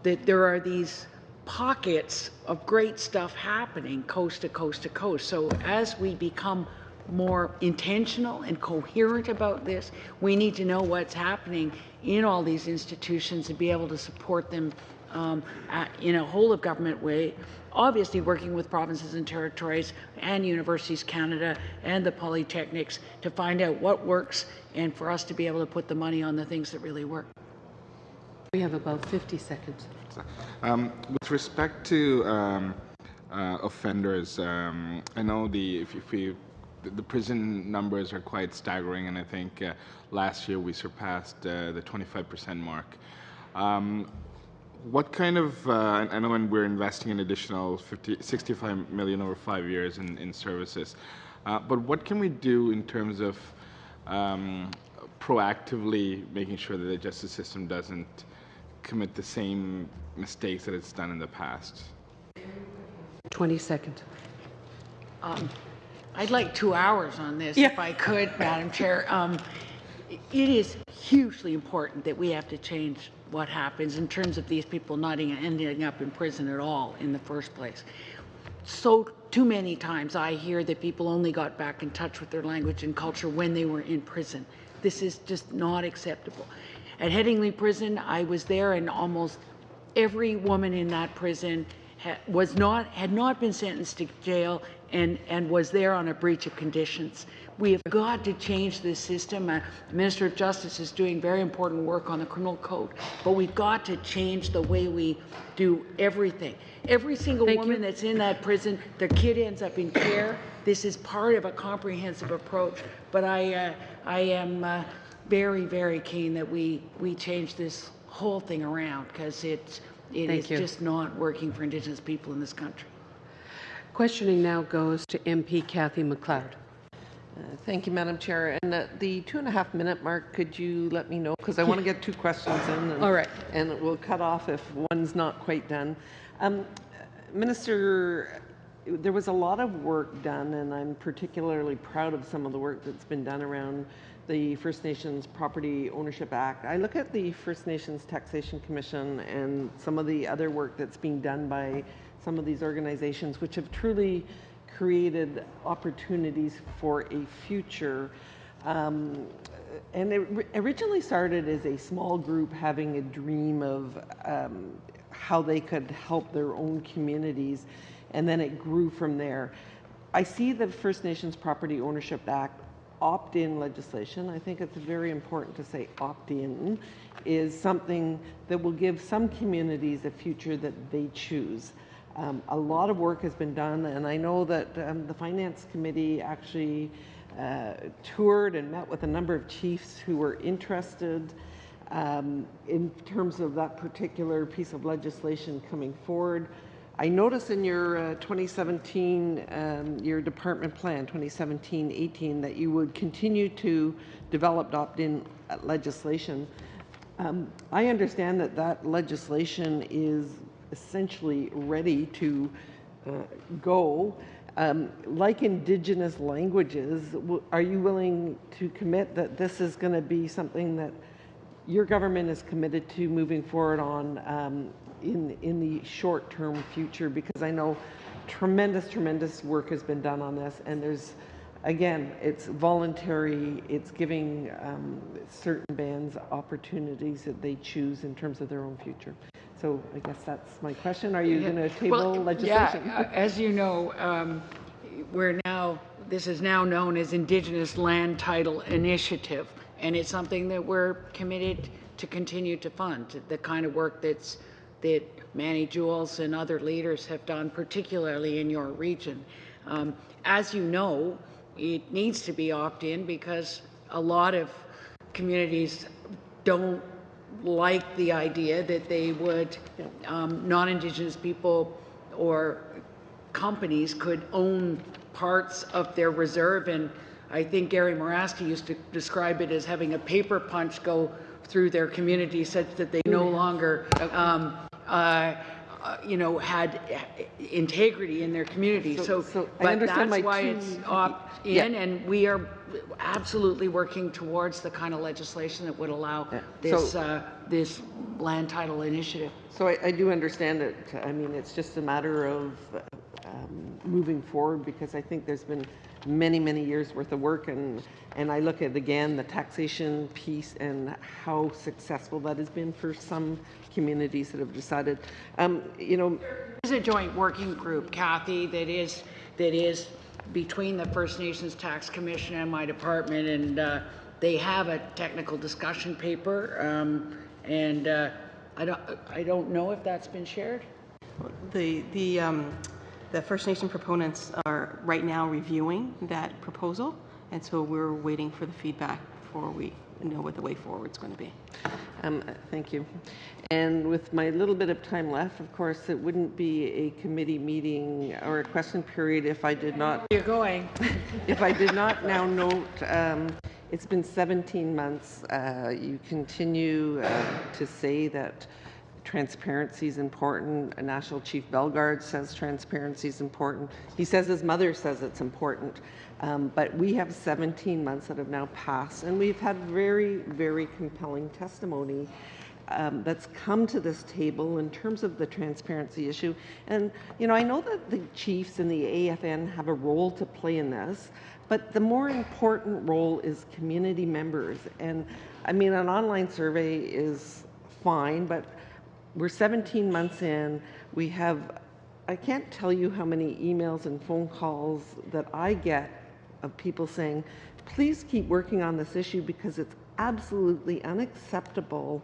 that there are these pockets of great stuff happening coast to coast to coast. So as we become more intentional and coherent about this, we need to know what's happening in all these institutions and be able to support them in a whole of government way, obviously working with provinces and territories and Universities Canada and the polytechnics to find out what works and for us to be able to put the money on the things that really work. We have about 50 seconds. With respect to offenders, I know the prison numbers are quite staggering, and I think last year we surpassed the 25% mark. What kind of, I know when we're investing an additional 65 million over 5 years in services, but what can we do in terms of proactively making sure that the justice system doesn't commit the same mistakes that it's done in the past? 20 seconds. I'd like 2 hours on this if I could, Madam Chair. It is hugely important that we have to change what happens in terms of these people not ending up in prison at all in the first place. So too many times I hear that people only got back in touch with their language and culture when they were in prison. This is just not acceptable. At Headingley Prison, I was there, and almost every woman in that prison had not been sentenced to jail and was there on a breach of conditions. We have got to change this system. The Minister of Justice is doing very important work on the criminal code, but we've got to change the way we do everything. Every single woman that's in that prison, their kid ends up in care. This is part of a comprehensive approach, but I am very, very keen that we change this whole thing around, because it is just not working for Indigenous people in this country. Questioning now goes to MP Kathy MacLeod. Thank you, Madam Chair. And the 2.5-minute mark, could you let me know? Because I want to get 2 questions in. And, all right. And we'll cut off if one's not quite done. Minister, there was a lot of work done, and I'm particularly proud of some of the work that's been done around the First Nations Property Ownership Act. I look at the First Nations Taxation Commission and some of the other work that's being done by some of these organizations, which have truly created opportunities for a future. And it originally started as a small group having a dream of how they could help their own communities, and then it grew from there. I see the First Nations Property Ownership Act opt-in legislation. I think it's very important to say opt-in is something that will give some communities a future that they choose. A lot of work has been done, and I know that the Finance Committee actually toured and met with a number of chiefs who were interested in terms of that particular piece of legislation coming forward. I notice in your 2017, your department plan, 2017-18, that you would continue to develop opt-in legislation. I understand that that legislation is essentially ready to go. Like Indigenous languages, are you willing to commit that this is going to be something that your government is committed to moving forward on in the short-term future? Because I know tremendous work has been done on this, and there's, again, it's voluntary, it's giving certain bands opportunities that they choose in terms of their own future. So I guess that's my question. Are you going to table legislation? Yeah, as you know, this is now known as Indigenous Land Title Initiative, and it's something that we're committed to continue to fund, the kind of work that Manny Jules and other leaders have done, particularly in your region. As you know, it needs to be opt-in because a lot of communities don't like the idea that they would, non-Indigenous people or companies could own parts of their reserve. And I think Gary Morasti used to describe it as having a paper punch go through their community such that they no longer had integrity in their community. But that's why it's opt-in, and we are absolutely working towards the kind of legislation that would allow this land title initiative. So I do understand it. I mean, it's just a matter of moving forward, because I think there's been many, many years worth of work, and I look at, again, the taxation piece and how successful that has been for some communities that have decided, There's a joint working group, Kathy, that is between the First Nations Tax Commission and my department, and they have a technical discussion paper, and I don't know if that's been shared. The First Nation proponents are right now reviewing that proposal, and so we're waiting for the feedback before we know what the way forward is going to be. Thank you. And with my little bit of time left, of course, it wouldn't be a committee meeting or a question period if I did not. You're going. If I did not now note, it's been 17 months. You continue to say that transparency is important. National Chief Bellegarde says transparency is important. He says his mother says it's important. But we have 17 months that have now passed, and we've had very, very compelling testimony that's come to this table in terms of the transparency issue. And, I know that the chiefs and the AFN have a role to play in this, but the more important role is community members. And, I mean, an online survey is fine, but we're 17 months in. We have, I can't tell you how many emails and phone calls that I get of people saying, please keep working on this issue because it's absolutely unacceptable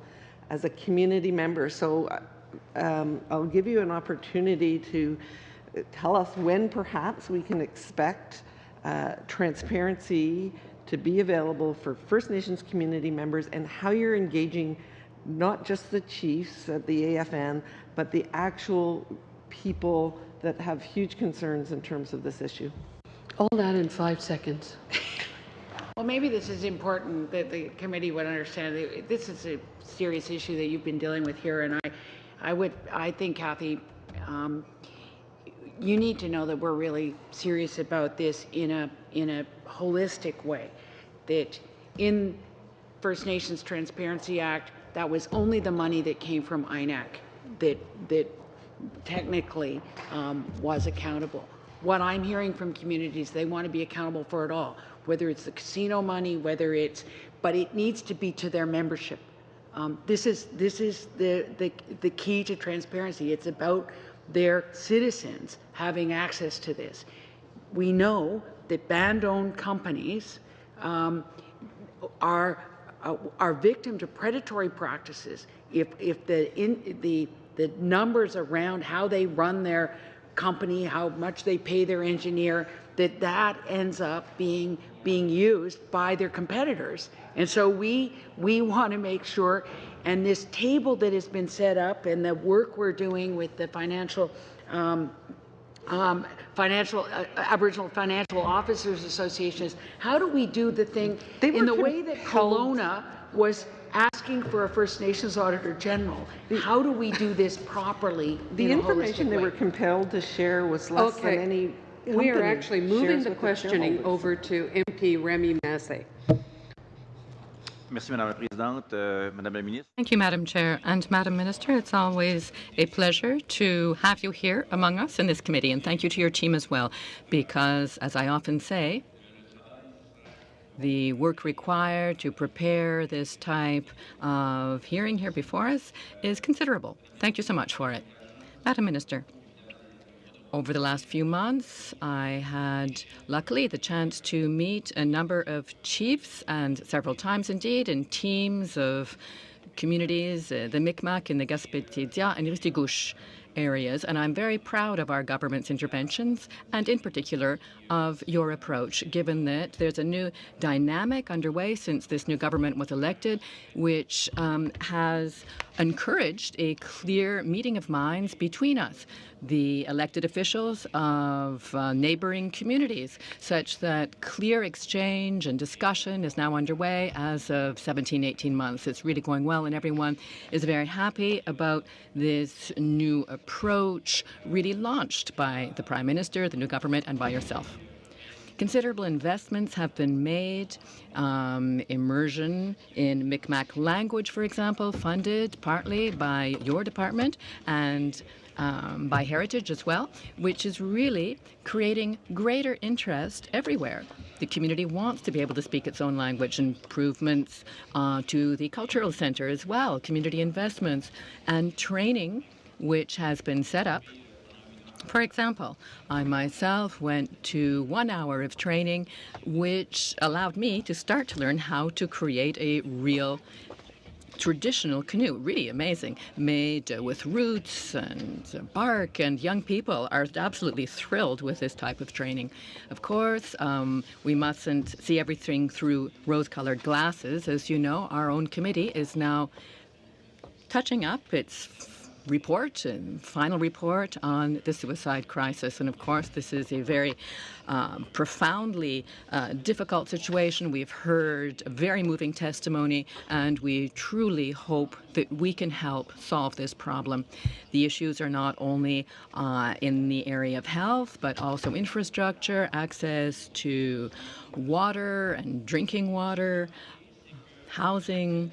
as a community member. So I'll give you an opportunity to tell us when perhaps we can expect transparency to be available for First Nations community members, and how you're engaging not just the chiefs at the AFN, but the actual people that have huge concerns in terms of this issue. All that in 5 seconds. Well, maybe this is important that the committee would understand that this is a serious issue that you've been dealing with here, and I think, Kathy, you need to know that we're really serious about this in a holistic way. That in First Nations Transparency Act, that was only the money that came from INAC that technically was accountable. What I'm hearing from communities, they want to be accountable for it all, whether it's the casino money, but it needs to be to their membership. This is the key to transparency. It's about their citizens having access to this. We know that band-owned companies are victim to predatory practices. If the numbers around how they run their company, how much they pay their engineer, that ends up being used by their competitors. And so we want to make sure, and this table that has been set up and the work we're doing with the Aboriginal Financial Officers Associations, how do we do the thing in the way that Kelowna was asking for a First Nations Auditor General? How do we do this properly? The information they were compelled to share was less than any company. We are actually moving the shares with questioning shareholders. over to MP Remy Massé. Merci, Madame la Présidente, Madame la Ministre. Thank you, Madam Chair. And Madam Minister, it's always a pleasure to have you here among us in this committee. And thank you to your team as well, because, as I often say, the work required to prepare this type of hearing here before us is considerable. Thank you so much for it. Madam Minister, over the last few months, I had luckily the chance to meet a number of chiefs, and several times indeed, in teams of communities, the Mi'kmaq in the Gaspésia and Restigouche areas, and I'm very proud of our government's interventions and in particular of your approach, given that there's a new dynamic underway since this new government was elected, which has encouraged a clear meeting of minds between us, the elected officials of neighboring communities, such that clear exchange and discussion is now underway as of 17, 18 months. It's really going well, and everyone is very happy about this new approach really launched by the Prime Minister, the new government, and by yourself. Considerable investments have been made. Immersion in Mi'kmaq language, for example, funded partly by your department and by Heritage as well, which is really creating greater interest everywhere. The community wants to be able to speak its own language. Improvements to the cultural center as well, community investments and training, which has been set up. For example, I myself went to 1 hour of training, which allowed me to start to learn how to create a real traditional canoe, really amazing, made with roots and bark, and young people are absolutely thrilled with this type of training. Of course, we mustn't see everything through rose-colored glasses. As you know, our own committee is now touching up its report and final report on the suicide crisis. And of course, this is a very profoundly difficult situation. We've heard very moving testimony, and we truly hope that we can help solve this problem. The issues are not only in the area of health, but also infrastructure, access to water and drinking water, housing,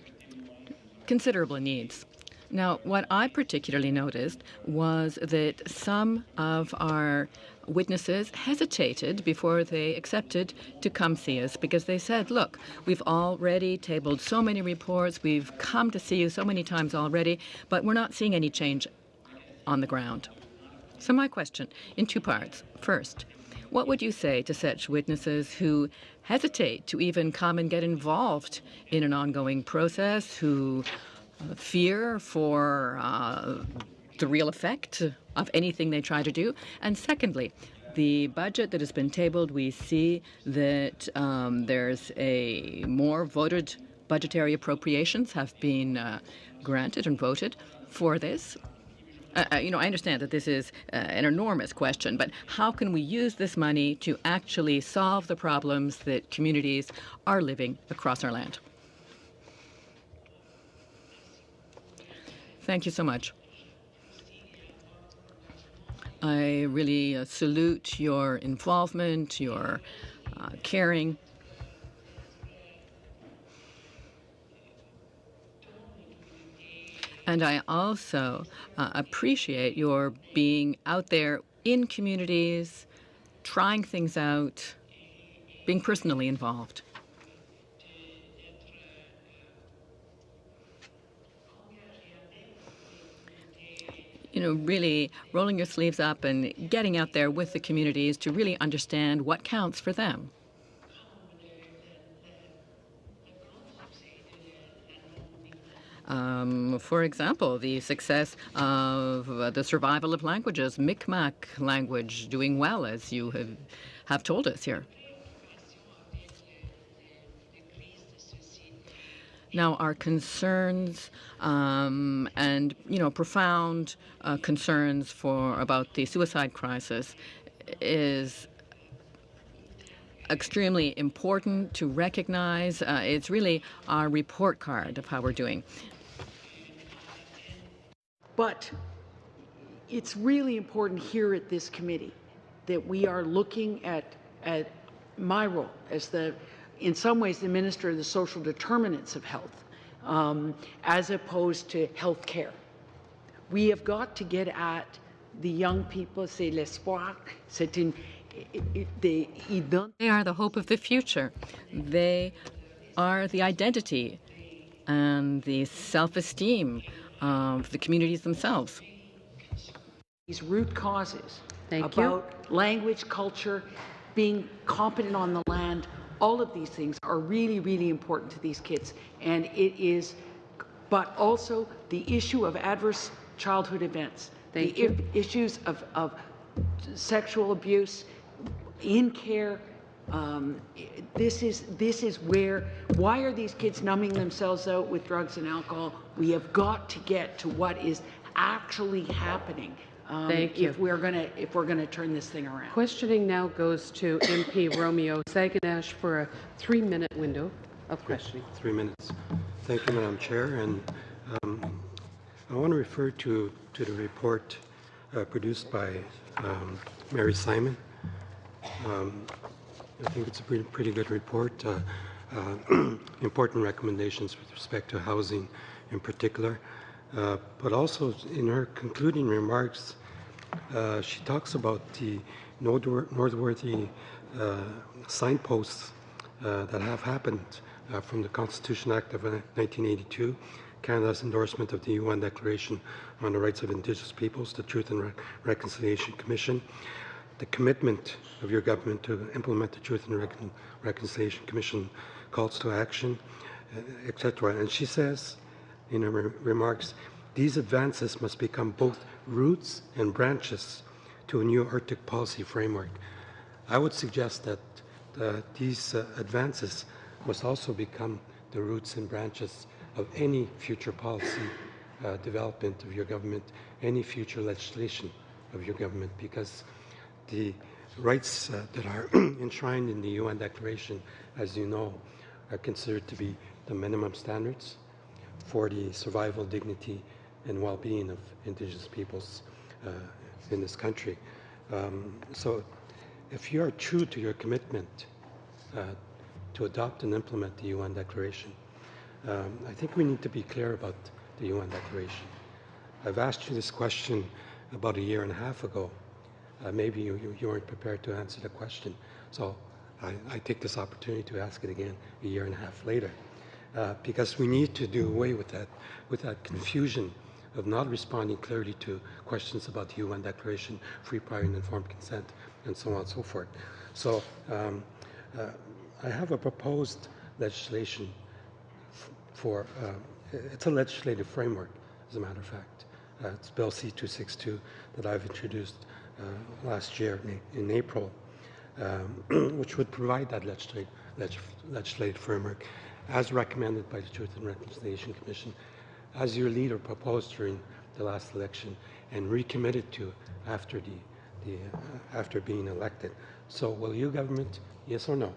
considerable needs. Now, what I particularly noticed was that some of our witnesses hesitated before they accepted to come see us because they said, look, we've already tabled so many reports, we've come to see you so many times already, but we're not seeing any change on the ground. So my question in two parts. First, what would you say to such witnesses who hesitate to even come and get involved in an ongoing process, who fear for the real effect of anything they try to do? And secondly, the budget that has been tabled, we see that there's a more voted budgetary appropriations have been granted and voted for this. I understand that this is an enormous question, but how can we use this money to actually solve the problems that communities are living across our land? Thank you so much. I really salute your involvement, your caring. And I also appreciate your being out there in communities, trying things out, being personally involved. Really rolling your sleeves up and getting out there with the communities to really understand what counts for them. For example, the success of the survival of languages, Mi'kmaq language doing well, as you have told us here. Now, our concerns and profound concerns about the suicide crisis is extremely important to recognize. It's really our report card of how we're doing. But it's really important here at this committee that we are looking at my role as in some ways, the Minister of the Social Determinants of Health, as opposed to health care. We have got to get at the young people. C'est l'espoir. C'est they are the hope of the future. They are the identity and the self-esteem of the communities themselves. These root causes Thank about language, culture, being competent on the land, all of these things are really, really important to these kids. And it is, but also the issue of adverse childhood events, issues of sexual abuse in care. This is where, why are these kids numbing themselves out with drugs and alcohol? We have got to get to what is actually happening. Thank you. If we're gonna turn this thing around. Questioning now goes to MP Romeo Saganash for a 3-minute window of questioning. 3 minutes. Thank you, Madam Chair. And I want to refer to the report produced by Mary Simon. I think it's a pretty good report. Important recommendations with respect to housing in particular. But also in her concluding remarks, she talks about the noteworthy signposts that have happened from the Constitution Act of 1982, Canada's endorsement of the UN Declaration on the Rights of Indigenous Peoples, the Truth and Reconciliation Commission, the commitment of your government to implement the Truth and Reconciliation Commission calls to action, etc. And she says in her remarks, these advances must become both roots and branches to a new Arctic policy framework. I would suggest that these advances must also become the roots and branches of any future policy development of your government, any future legislation of your government, because the rights that are enshrined in the UN Declaration, as you know, are considered to be the minimum standards for the survival, dignity, and well-being of Indigenous peoples in this country. So if you are true to your commitment to adopt and implement the UN Declaration, I think we need to be clear about the UN Declaration. I've asked you this question about 1.5 years ago. Maybe you weren't prepared to answer the question. So I take this opportunity to ask it again 1.5 years later. Because we need to do away with that confusion of not responding clearly to questions about the UN Declaration, free, prior, and informed consent, and so on and so forth. So I have a proposed legislation for, it's a legislative framework, as a matter of fact. It's Bill C-262 that I've introduced last year in April, which would provide that legislative framework as recommended by the Truth and Reconciliation Commission, as your leader proposed during the last election and recommitted to after after being elected. So will you, government, yes or no,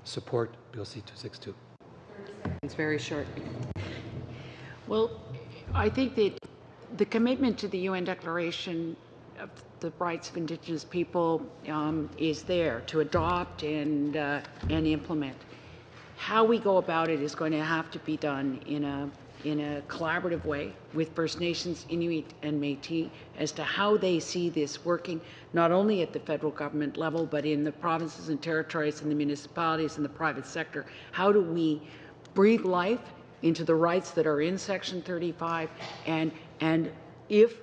support Bill C-262? It's very short. Well, I think that the commitment to the UN Declaration of the Rights of Indigenous People is there to adopt and implement. How we go about it is going to have to be done in a collaborative way with First Nations, Inuit, and Métis as to how they see this working, not only at the federal government level, but in the provinces and territories and the municipalities and the private sector. How do we breathe life into the rights that are in Section 35, and if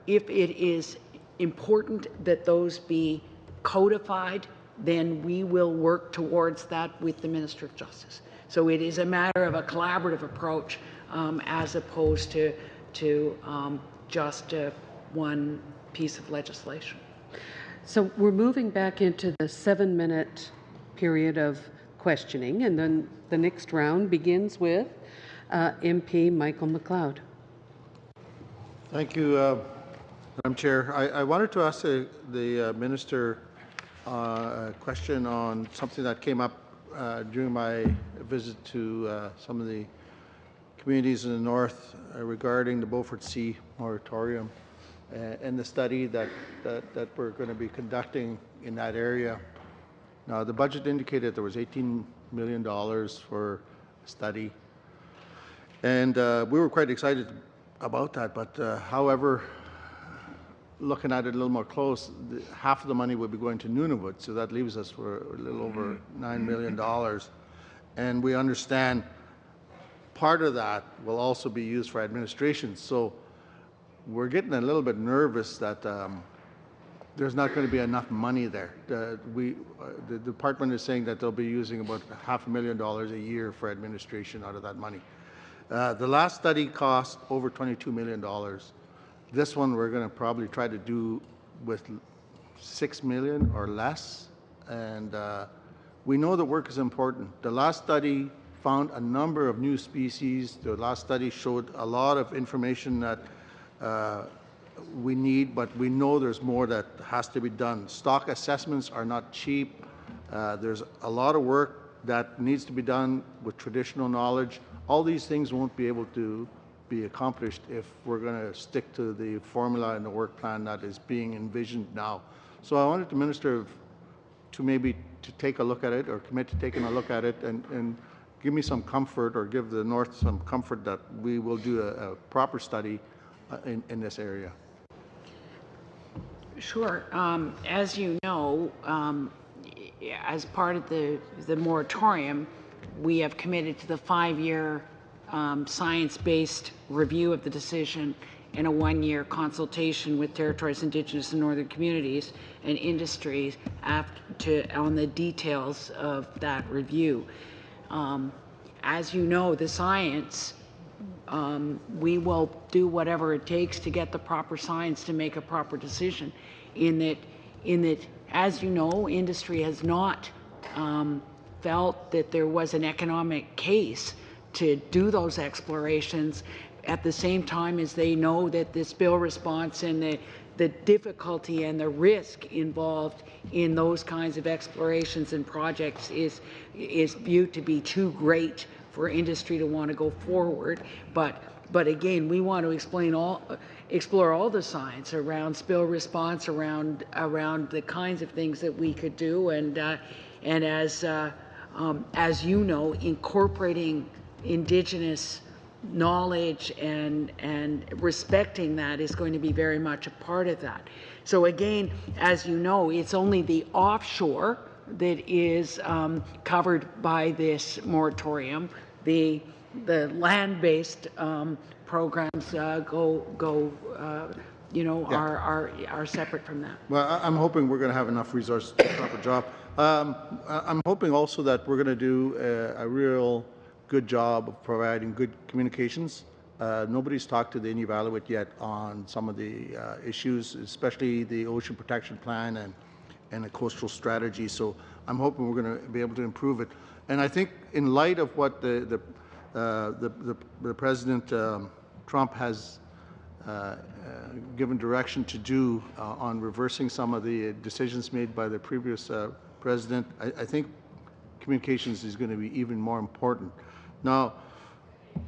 it is important that those be codified, then we will work towards that with the Minister of Justice. So it is a matter of a collaborative approach as opposed to just one piece of legislation. So we're moving back into the 7-minute period of questioning, and then the next round begins with MP Michael McLeod. Thank you, Madam Chair. I wanted to ask the Minister a question on something that came up during my visit to some of the communities in the north regarding the Beaufort Sea moratorium and the study that we're going to be conducting in that area. Now, the budget indicated there was $18 million for a study, and we were quite excited about that. But however, looking at it a little more close, half of the money would be going to Nunavut, so that leaves us for a little over $9 million. And we understand part of that will also be used for administration. So we're getting a little bit nervous that there's not going to be enough money there. The department is saying that they'll be using about $500,000 a year for administration out of that money. The last study cost over $22 million. This one we're going to probably try to do with $6 million or less. And we know that work is important. The last study found a number of new species. The last study showed a lot of information that we need, but we know there's more that has to be done. Stock assessments are not cheap. There's a lot of work that needs to be done with traditional knowledge. All these things won't be able to be accomplished if we're going to stick to the formula and the work plan that is being envisioned now. So I wanted the Minister to maybe to take a look at it, or commit to taking a look at it, and give me some comfort, or give the North some comfort that we will do a proper study in this area. Sure. As you know, as part of the moratorium, we have committed to the 5-year science-based review of the decision and a 1-year consultation with territories, Indigenous and Northern communities and industries on the details of that review. As you know, the science, we will do whatever it takes to get the proper science to make a proper decision. In that, as you know, industry has not felt that there was an economic case to do those explorations at the same time as they know that the spill response and the difficulty and the risk involved in those kinds of explorations and projects is viewed to be too great for industry to want to go forward. But again, we want to explore all the science around spill response, around the kinds of things that we could do, and as you know, incorporating Indigenous knowledge and respecting that is going to be very much a part of that. So again, as you know, it's only the offshore that is covered by this moratorium. The land-based programs are separate from that. Well, I'm hoping we're going to have enough resources to do a proper job. I'm hoping also that we're going to do a real good job of providing good communications. Nobody's talked to the Inuvialuit yet on some of the issues, especially the ocean protection plan and the coastal strategy. So I'm hoping we're going to be able to improve it. And I think in light of what the President Trump has given direction to do on reversing some of the decisions made by the previous president, I think communications is going to be even more important. Now,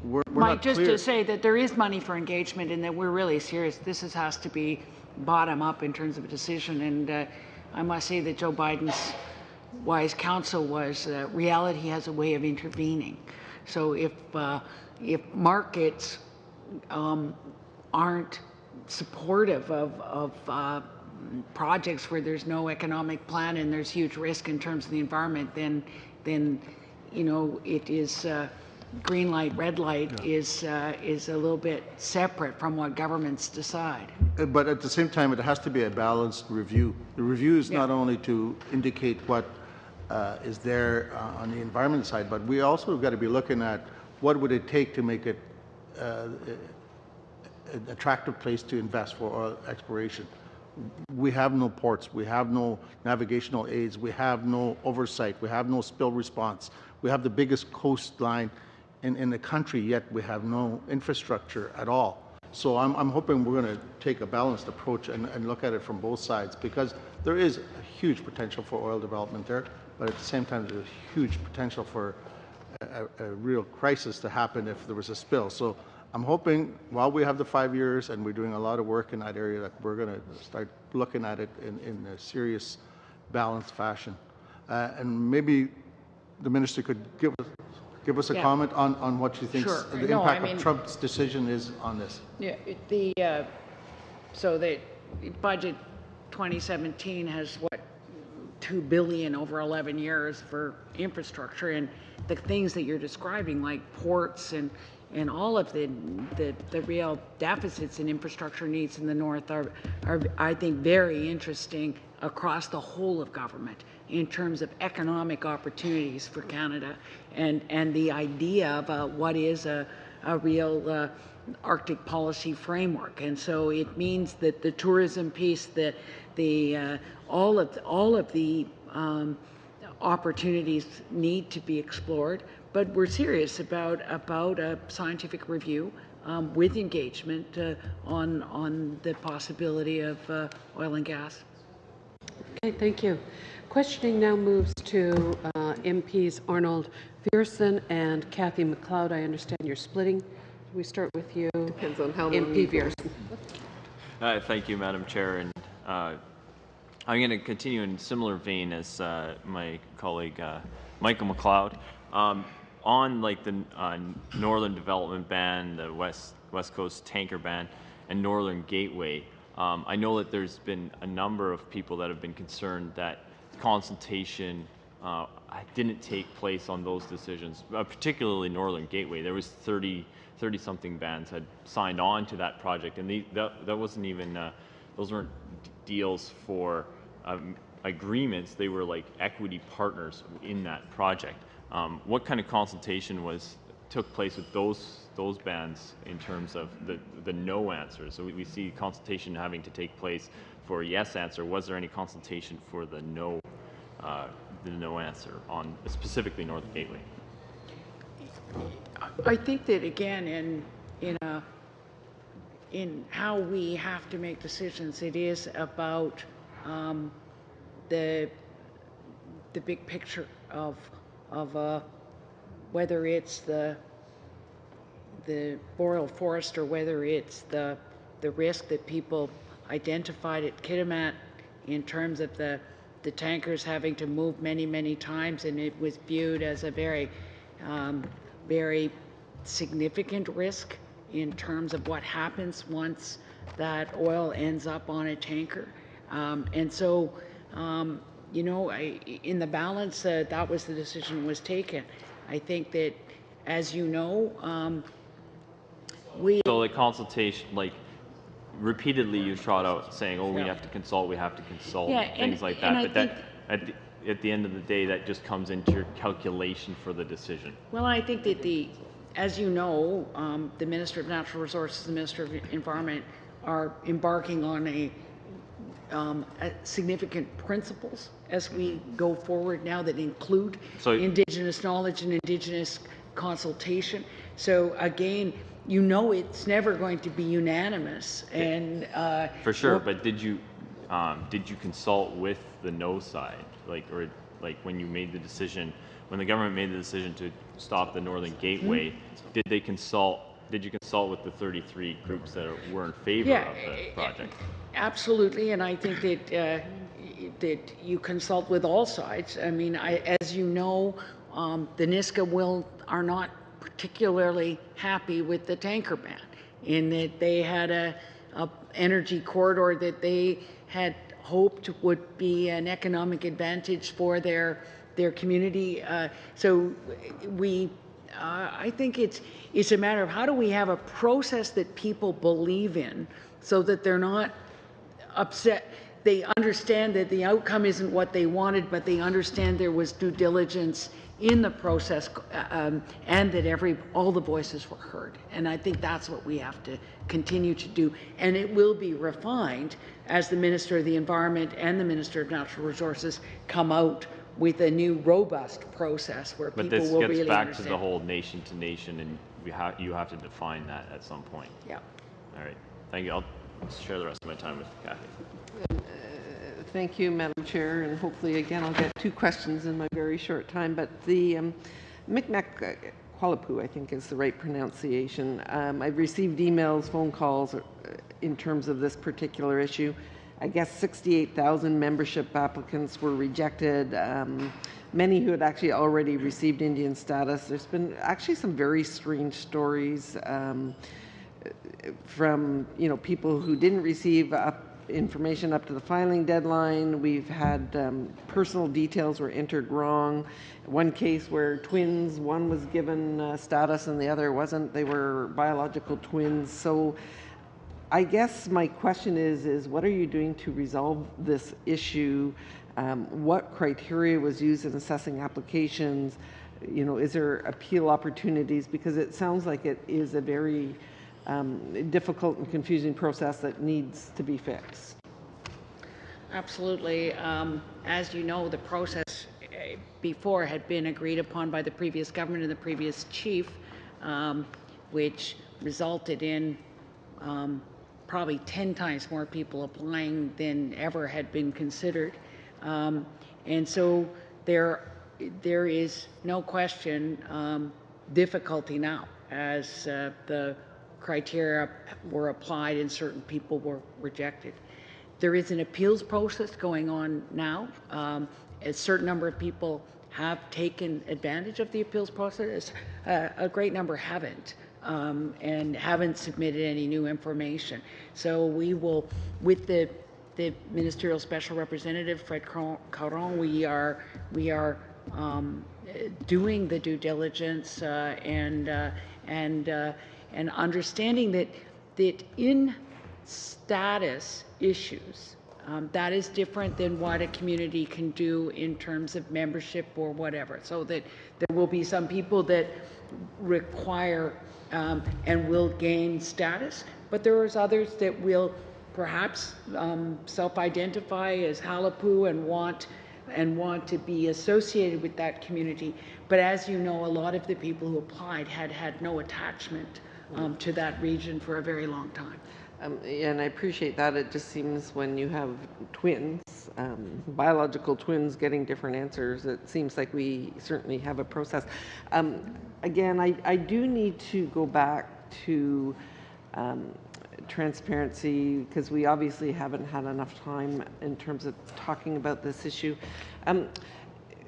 we're Mike, not just clear. to say that there is money for engagement and that we're really serious. This has to be bottom up in terms of a decision. And I must say that Joe Biden's wise counsel was reality has a way of intervening. So if markets aren't supportive of projects where there's no economic plan and there's huge risk in terms of the environment, then you know it is green light, red light is a little bit separate from what governments decide. But at the same time, it has to be a balanced review. The review is not only to indicate what is there on the environment side, but we also got to be looking at what would it take to make it an attractive place to invest for oil exploration. We have no ports, we have no navigational aids, we have no oversight, we have no spill response. We have the biggest coastline in the country, yet we have no infrastructure at all. So I'm hoping we're going to take a balanced approach and look at it from both sides, because there is a huge potential for oil development there, but at the same time there's a huge potential for a real crisis to happen if there was a spill. So I'm hoping while we have the 5 years and we're doing a lot of work in that area, that we're going to start looking at it in a serious, balanced fashion. And maybe the minister could give us a comment on what she thinks the impact of Trump's decision is on this. Yeah, so that budget 2017 has what, $2 billion over 11 years for infrastructure, and the things that you're describing, like ports and all of the real deficits in infrastructure needs in the north are I think very interesting across the whole of government in terms of economic opportunities for Canada, and the idea of what is a real Arctic policy framework. And so it means that the tourism piece, all of the opportunities need to be explored, but we're serious about a scientific review with engagement on the possibility of oil and gas. Okay, thank you. Questioning now moves to MPs Arnold Pearson and Kathy McLeod. I understand you're splitting. We start with you. Depends on how long MP Pearson. Thank you, Madam Chair. And I'm going to continue in similar vein as my colleague Michael McLeod. On like the Northern Development Ban, the West Coast Tanker Ban, and Northern Gateway, I know that there's been a number of people that have been concerned that consultation didn't take place on those decisions, particularly Northern Gateway. There was 30-something bands had signed on to that project, and that wasn't even, those weren't deals for agreements. They were like equity partners in that project. What kind of consultation took place with those bands in terms of the no answers? So we see consultation having to take place for a yes answer. Was there any consultation for the no answer on specifically Northern Gateway? I think that again, in how we have to make decisions, it is about the big picture of whether it's the boreal forest or whether it's the risk that people identified at Kitimat in terms of the tankers having to move many times, and it was viewed as a very significant risk in terms of what happens once that oil ends up on a tanker. And so, in the balance, that was the decision was taken. I think that, as you know, So the consultation, like, repeatedly you trot out saying, oh, we have to consult, things like that. But that, at the end of the day, that just comes into your calculation for the decision. Well, I think that as you know, the Minister of Natural Resources and the Minister of Environment are embarking on a significant principles as we go forward now that include Indigenous knowledge and Indigenous consultation. So again, it's never going to be unanimous, and for sure. But did you consult with the no side, when you made the decision, when the government made the decision to stop the Northern Gateway? Did you consult with the 33 groups that were in favor of the project? Absolutely, and I think that you consult with all sides. I mean, as you know, the Nisga'a are not particularly happy with the tanker ban, in that they had a energy corridor that they had hoped would be an economic advantage for their community. So I think it's a matter of how do we have a process that people believe in, so that they're not upset. They understand that the outcome isn't what they wanted, but they understand there was due diligence in the process, and that all the voices were heard. And I think that's what we have to continue to do. And it will be refined as the Minister of the Environment and the Minister of Natural Resources come out with a new robust process where people will really understand. But this gets back to the whole nation to nation, and you have to define that at some point. Yeah. All right. Thank you. I'll share the rest of my time with Kathy. Thank you, Madam Chair, and hopefully, again, I'll get 2 questions in my very short time. But the Mi'kmaq Qalipu, I think is the right pronunciation. I've received emails, phone calls in terms of this particular issue. I guess 68,000 membership applicants were rejected, many who had actually already received Indian status. There's been actually some very strange stories from people who didn't receive information up to the filing deadline. We've had personal details were entered wrong. One case where twins, one was given status and the other wasn't. They were biological twins. So I guess my question is what are you doing to resolve this issue? What criteria was used in assessing applications? You know, is there appeal opportunities? Because it sounds like it is a very difficult and confusing process that needs to be fixed. Absolutely. As you know, the process before had been agreed upon by the previous government and the previous chief, which resulted in probably 10 times more people applying than ever had been considered. And so there is no question difficulty now as the criteria were applied and certain people were rejected. There is an appeals process going on now. A certain number of people have taken advantage of the appeals process. A great number haven't. And haven't submitted any new information. So we will, with the Ministerial Special Representative, Fred Caron, we are doing the due diligence and understanding that in status issues, that is different than what a community can do in terms of membership or whatever. So that there will be some people that require and will gain status, but there is others that will perhaps self-identify as Halapu and want to be associated with that community. But as you know, a lot of the people who applied had no attachment to that region for a very long time. And I appreciate that. It just seems when you have twins, biological twins getting different answers, it seems like we certainly have a process. Again, I do need to go back to transparency because we obviously haven't had enough time in terms of talking about this issue.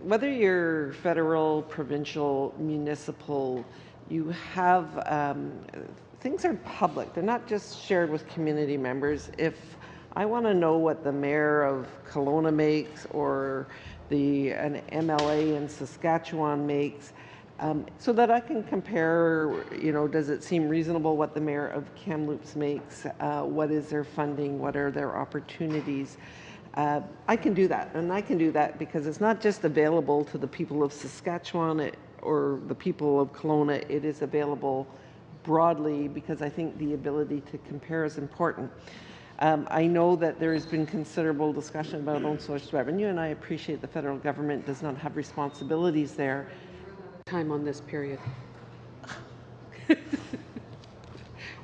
Whether you're federal, provincial, municipal, you have things are public. They're not just shared with community members. If I want to know what the mayor of Kelowna makes or an MLA in Saskatchewan makes, so that I can compare, you know, does it seem reasonable what the mayor of Kamloops makes? What is their funding? What are their opportunities? I can do that, and I can do that because it's not just available to the people of Saskatchewan or the people of Kelowna. It is available broadly because I think the ability to compare is important. I know that there has been considerable discussion about own source revenue, and I appreciate the federal government does not have responsibilities there. Time on this period.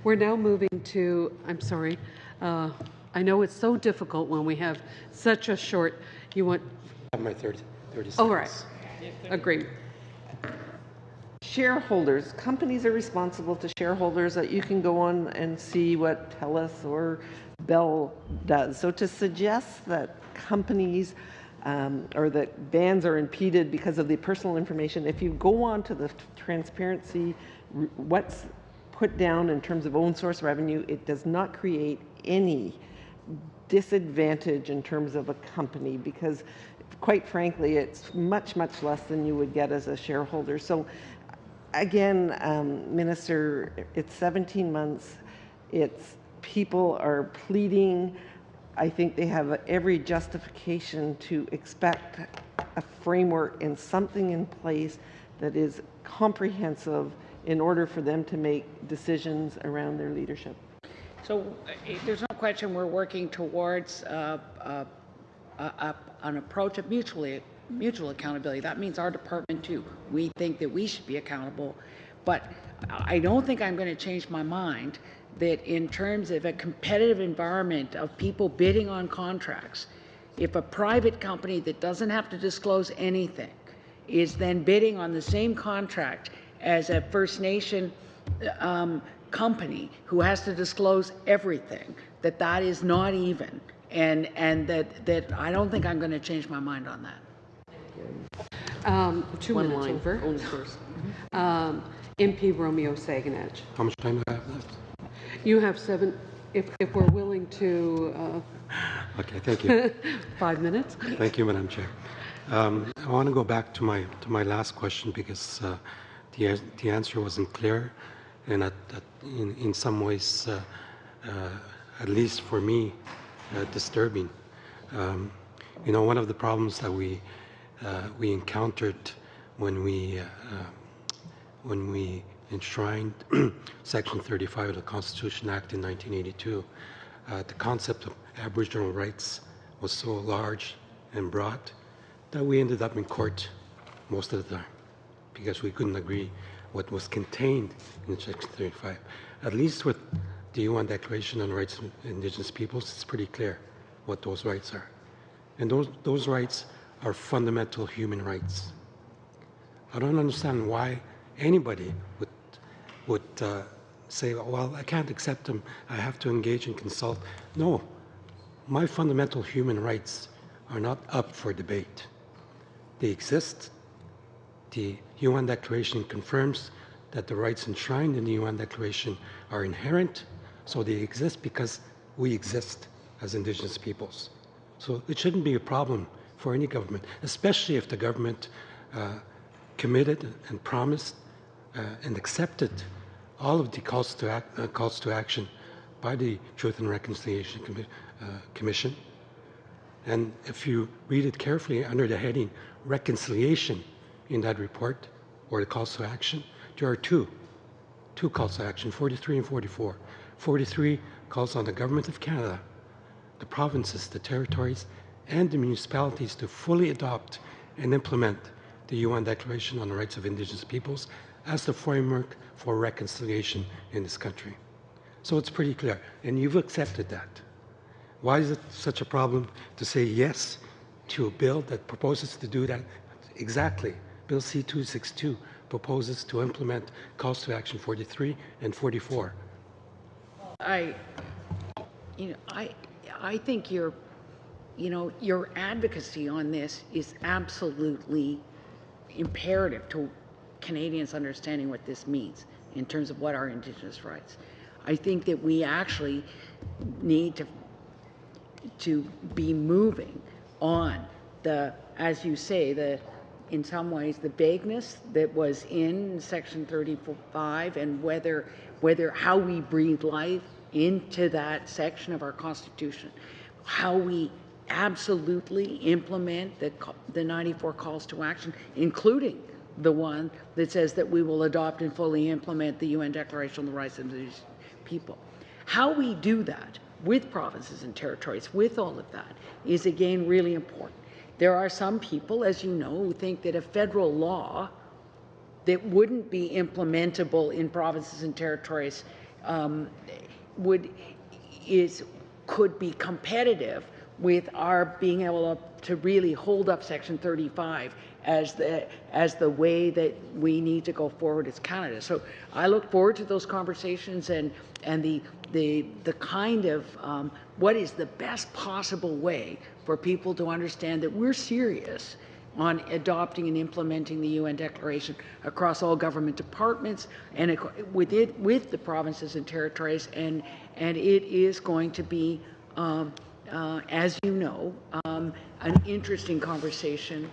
We're now moving to, I'm sorry, I know it's so difficult when we have such a short, you want? I have my 30 seconds. All right, agreed. Shareholders, companies are responsible to shareholders. That you can go on and see what TELUS or Bell does. So to suggest that companies or that bans are impeded because of the personal information, if you go on to the transparency, what's put down in terms of own source revenue, it does not create any disadvantage in terms of a company because quite frankly, it's much, much less than you would get as a shareholder. So again, Minister, it's 17 months. It's people are pleading. I think they have every justification to expect a framework and something in place that is comprehensive in order for them to make decisions around their leadership. So there's no question we're working towards an approach of mutual accountability. That means our department too. We think that we should be accountable, but I don't think I'm going to change my mind that in terms of a competitive environment of people bidding on contracts, if a private company that doesn't have to disclose anything is then bidding on the same contract as a First Nation company who has to disclose everything, that is not even, and that I don't think I'm going to change my mind on that. 2 minutes over. Own source. MP Romeo Saganach. How much time do I have left? You have if we're willing to, Okay, thank you. 5 minutes. Thank you, Madam Chair. I want to go back to my last question because the answer wasn't clear, and in some ways, at least for me, disturbing. One of the problems that we encountered when we enshrined Section 35 of the Constitution Act in 1982, the concept of Aboriginal rights was so large and broad that we ended up in court most of the time because we couldn't agree what was contained in Section 35. At least with the UN Declaration on the Rights of Indigenous Peoples, it's pretty clear what those rights are. And those rights are fundamental human rights. I don't understand why anybody would say, well, I can't accept them, I have to engage and consult. No, my fundamental human rights are not up for debate. They exist. The UN Declaration confirms that the rights enshrined in the UN Declaration are inherent, so they exist because we exist as Indigenous peoples. So it shouldn't be a problem for any government, especially if the government committed and promised and accepted all of the calls to action by the Truth and Reconciliation Commission. And if you read it carefully under the heading Reconciliation in that report, or the calls to action, there are two calls to action, 43 and 44. 43 calls on the Government of Canada, the provinces, the territories, and the municipalities to fully adopt and implement the UN Declaration on the Rights of Indigenous Peoples as the framework for reconciliation in this country. So it's pretty clear, and you've accepted that. Why is it such a problem to say yes to a bill that proposes to do that? Exactly. Bill C-262 proposes to implement calls to action 43 and 44. I think your advocacy on this is absolutely imperative to Canadians understanding what this means in terms of what are Indigenous rights. I think that we actually need to be moving on the, as you say, in some ways the vagueness that was in Section 35 and whether how we breathe life into that section of our Constitution, how we absolutely implement the 94 calls to action, including the one that says that we will adopt and fully implement the UN Declaration on the Rights of Indigenous People. How we do that with provinces and territories, with all of that, is again really important. There are some people, as you know, who think that a federal law that wouldn't be implementable in provinces and territories could be competitive with our being able to really hold up Section 35 as the way that we need to go forward as Canada. So I look forward to those conversations and the kind of what is the best possible way for people to understand that we're serious on adopting and implementing the UN Declaration across all government departments and with the provinces and territories, and it is going to be, as you know, an interesting conversation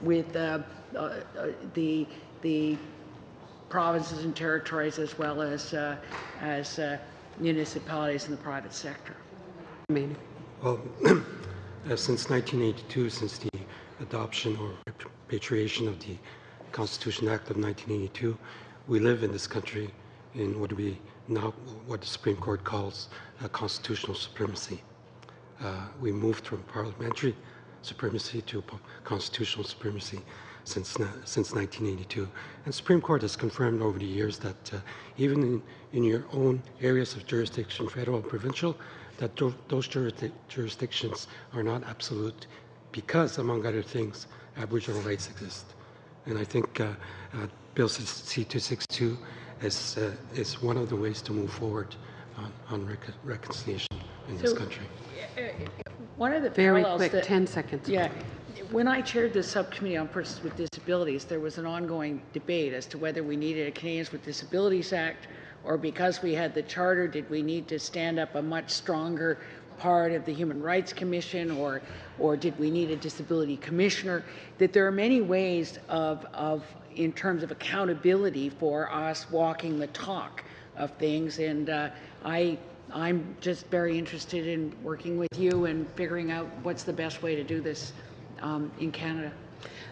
with the provinces and territories as well as municipalities in the private sector. Well, since 1982, since the adoption or repatriation of the Constitution Act of 1982, we live in this country in what the Supreme Court calls constitutional supremacy. We moved from parliamentary supremacy to constitutional supremacy since 1982. And Supreme Court has confirmed over the years that even in your own areas of jurisdiction, federal and provincial, that those jurisdictions are not absolute because, among other things, Aboriginal rights exist. And I think Bill C-262 is one of the ways to move forward on reconciliation in this country. One of the very parallels quick, 10 seconds. Yeah. When I chaired the subcommittee on persons with disabilities, there was an ongoing debate as to whether we needed a Canadians with Disabilities Act or because we had the charter, did we need to stand up a much stronger part of the Human Rights Commission, or did we need a disability commissioner? That there are many ways of in terms of accountability for us walking the talk of things, and I'm just very interested in working with you and figuring out what's the best way to do this in Canada.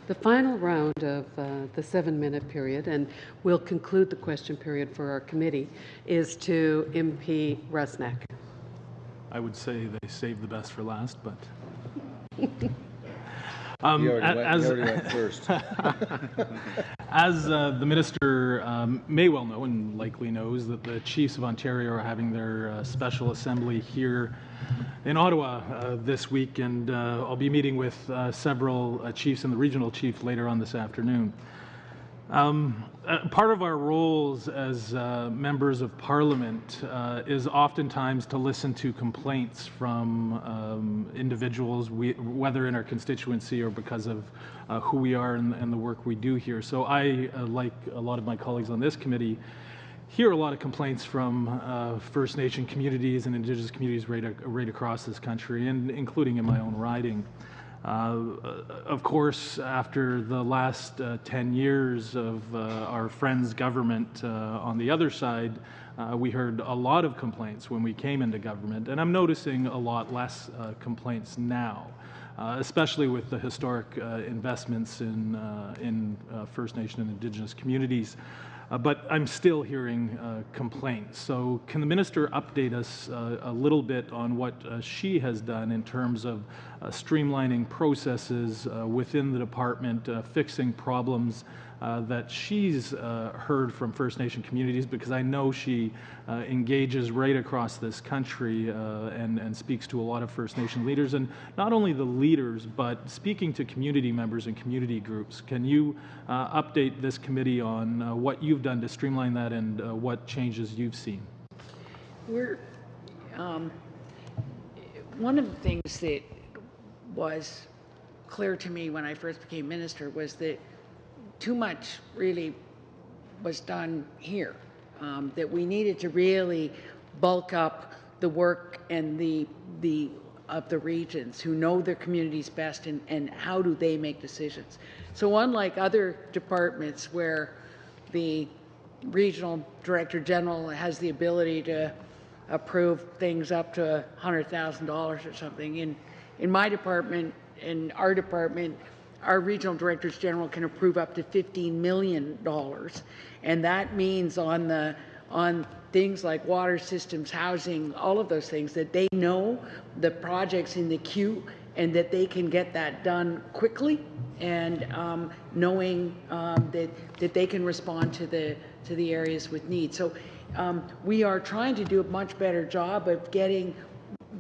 The final round of the 7-minute period, and we'll conclude the question period for our committee, is to MP Rusnak. I would say they saved the best for last, but... You already went first. As the minister may well know and likely knows, that the Chiefs of Ontario are having their special assembly here in Ottawa this week, and I'll be meeting with several chiefs and the regional chief later on this afternoon. Part of our roles as members of Parliament is oftentimes to listen to complaints from individuals, whether in our constituency or because of who we are and the work we do here. So I, like a lot of my colleagues on this committee, hear a lot of complaints from First Nation communities and Indigenous communities right across this country, and including in my own riding. Of course, after the last 10 years of our friends' government on the other side, we heard a lot of complaints when we came into government, and I'm noticing a lot less complaints now, especially with the historic investments in First Nation and Indigenous communities. But I'm still hearing complaints. So can the minister update us a little bit on what she has done in terms of streamlining processes within the department, fixing problems that she's heard from First Nation communities, because I know she engages right across this country and speaks to a lot of First Nation leaders, and not only the leaders, but speaking to community members and community groups. Can you update this committee on what you've done to streamline that and what changes you've seen? We're one of the things that was clear to me when I first became minister was that too much really was done here, that we needed to really bulk up the work and the of the regions who know their communities best, and how do they make decisions. So unlike other departments where the regional director general has the ability to approve things up to $100,000 or something, in my department, in our department, our regional directors general can approve up to $15 million, and that means on things like water systems, housing, all of those things, that they know the projects in the queue and that they can get that done quickly, and knowing that they can respond to the areas with need. So we are trying to do a much better job of getting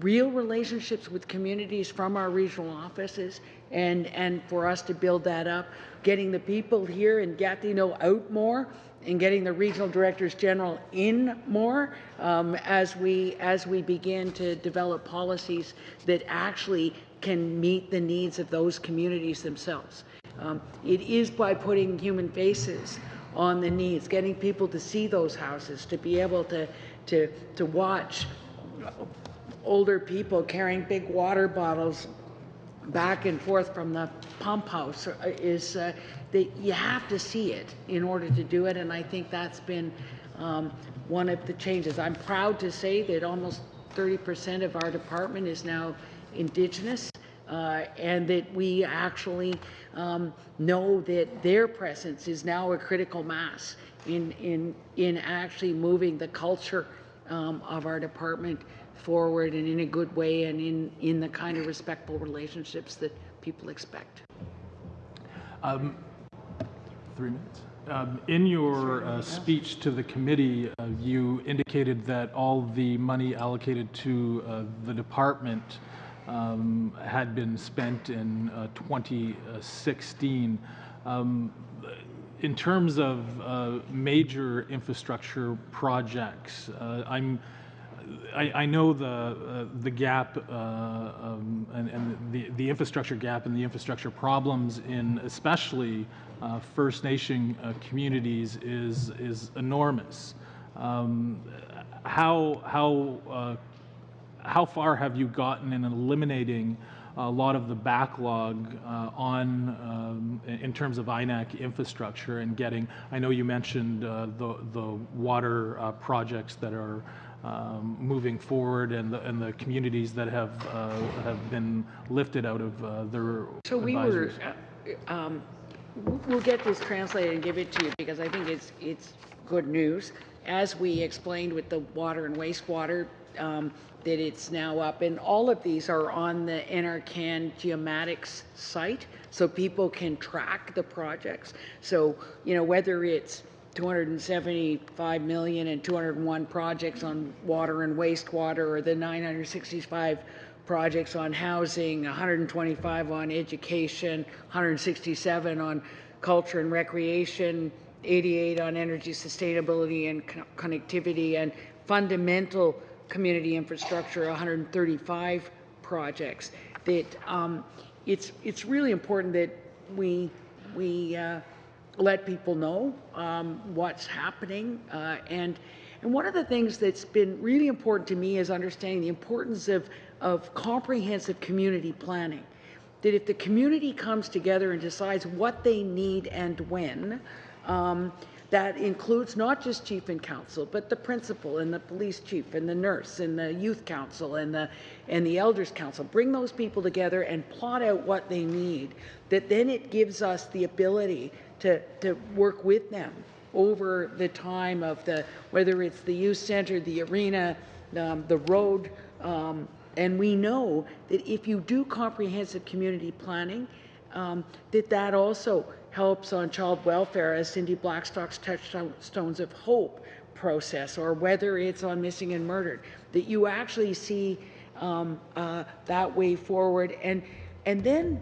real relationships with communities from our regional offices, and for us to build that up, getting the people here in Gatineau out more, and getting the regional directors general in more as we begin to develop policies that actually can meet the needs of those communities themselves. It is by putting human faces on the needs, getting people to see those houses, to be able to watch older people carrying big water bottles back and forth from the pump house is that you have to see it in order to do it, and I think that's been one of the changes. I'm proud to say that almost 30% of our department is now Indigenous, and that we actually know that their presence is now a critical mass in actually moving the culture of our department forward, and in a good way, and in the kind of respectful relationships that people expect. 3 minutes. In your speech to the committee, you indicated that all the money allocated to the department had been spent in 2016. In terms of major infrastructure projects, I know the gap and the infrastructure gap and the infrastructure problems in especially First Nation communities is enormous. How far have you gotten in eliminating a lot of the backlog in terms of INAC infrastructure and getting? I know you mentioned the water projects that are moving forward and the communities that have been lifted out of their So advisories. We'll get this translated and give it to you because I think it's good news. As we explained with the water and wastewater, that it's now up, and all of these are on the NRCan Geomatics site, so people can track the projects. So, you know, whether it's 275 million and 201 projects on water and wastewater, or the 965 projects on housing, 125 on education, 167 on culture and recreation, 88 on energy sustainability and connectivity, and fundamental community infrastructure, 135 projects. That it's really important that we let people know what's happening, and one of the things that's been really important to me is understanding the importance of comprehensive community planning. That if the community comes together and decides what they need and when, that includes not just chief and council, but the principal and the police chief and the nurse and the youth council and the elders council. Bring those people together and plot out what they need. That then it gives us the ability to work with them over the time of whether it's the youth center, the arena, the road, and we know that if you do comprehensive community planning, that also helps on child welfare, as Cindy Blackstock's Touchstones of Hope process, or whether it's on missing and murdered, that you actually see that way forward, and then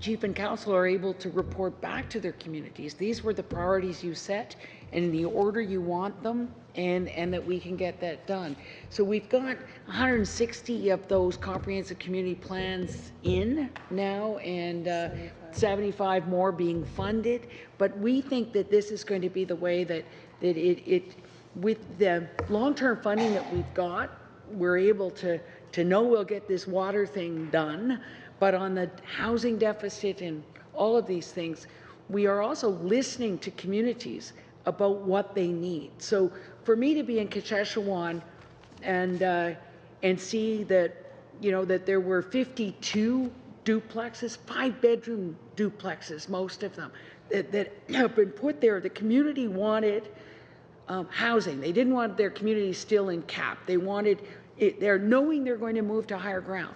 chief and council are able to report back to their communities. These were the priorities you set and in the order you want them, and that we can get that done. So we've got 160 of those comprehensive community plans in now, and 75 more being funded. But we think that this is going to be the way that it with the long-term funding that we've got, we're able to know we'll get this water thing done. But on the housing deficit and all of these things, we are also listening to communities about what they need. So for me to be in Kashechewan and see that, you know, that there were 52 duplexes, 5-bedroom duplexes, most of them, that have been put there. The community wanted housing. They didn't want their community still in cap. They wanted it, they're knowing they're going to move to higher ground.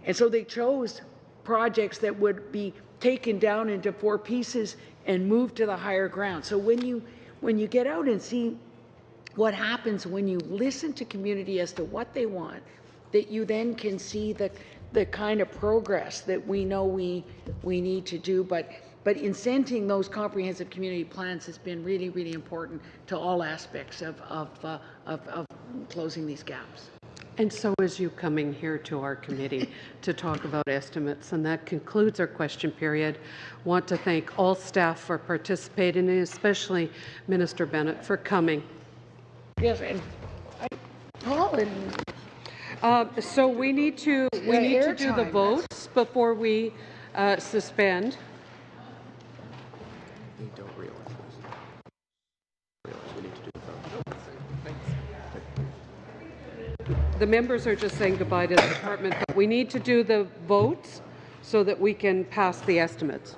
And so they chose projects that would be taken down into 4 pieces and moved to the higher ground. So when you get out and see what happens when you listen to community as to what they want, that you then can see the kind of progress that we know we need to do. But incenting those comprehensive community plans has been really, really important to all aspects of closing these gaps. And so is you coming here to our committee to talk about estimates. And that concludes our question period. Want to thank all staff for participating, and especially Minister Bennett for coming. Yes, and Paul and so we need to do the votes before we suspend. They don't realize we need to do the vote. The members are just saying goodbye to the department, but we need to do the votes so that we can pass the estimates.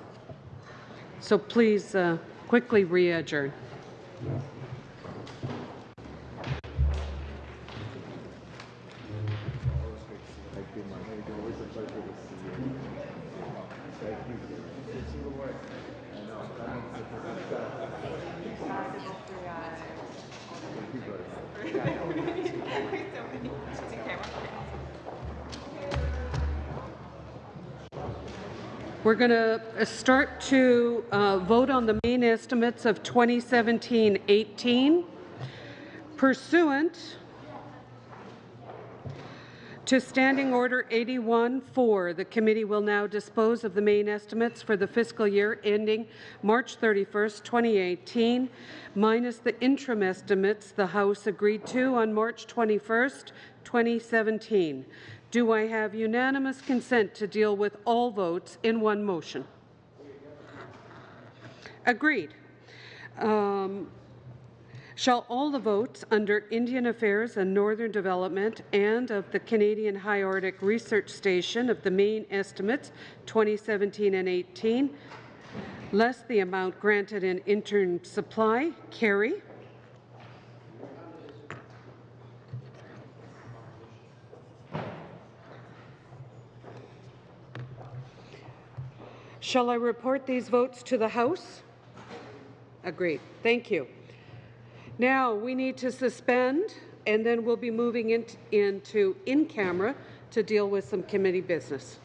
So please quickly re-adjourn. We're going to start to vote on the main estimates of 2017-18 pursuant To Standing Order 81-4, the committee will now dispose of the main estimates for the fiscal year ending March 31st, 2018, minus the interim estimates the House agreed to on March 21st, 2017. Do I have unanimous consent to deal with all votes in one motion? Agreed. Shall all the votes under Indian Affairs and Northern Development and of the Canadian High Arctic Research Station of the main estimates 2017 and 18, less the amount granted in interim supply, carry? Shall I report these votes to the House? Agreed. Thank you. Now we need to suspend, and then we'll be moving into in-camera to deal with some committee business.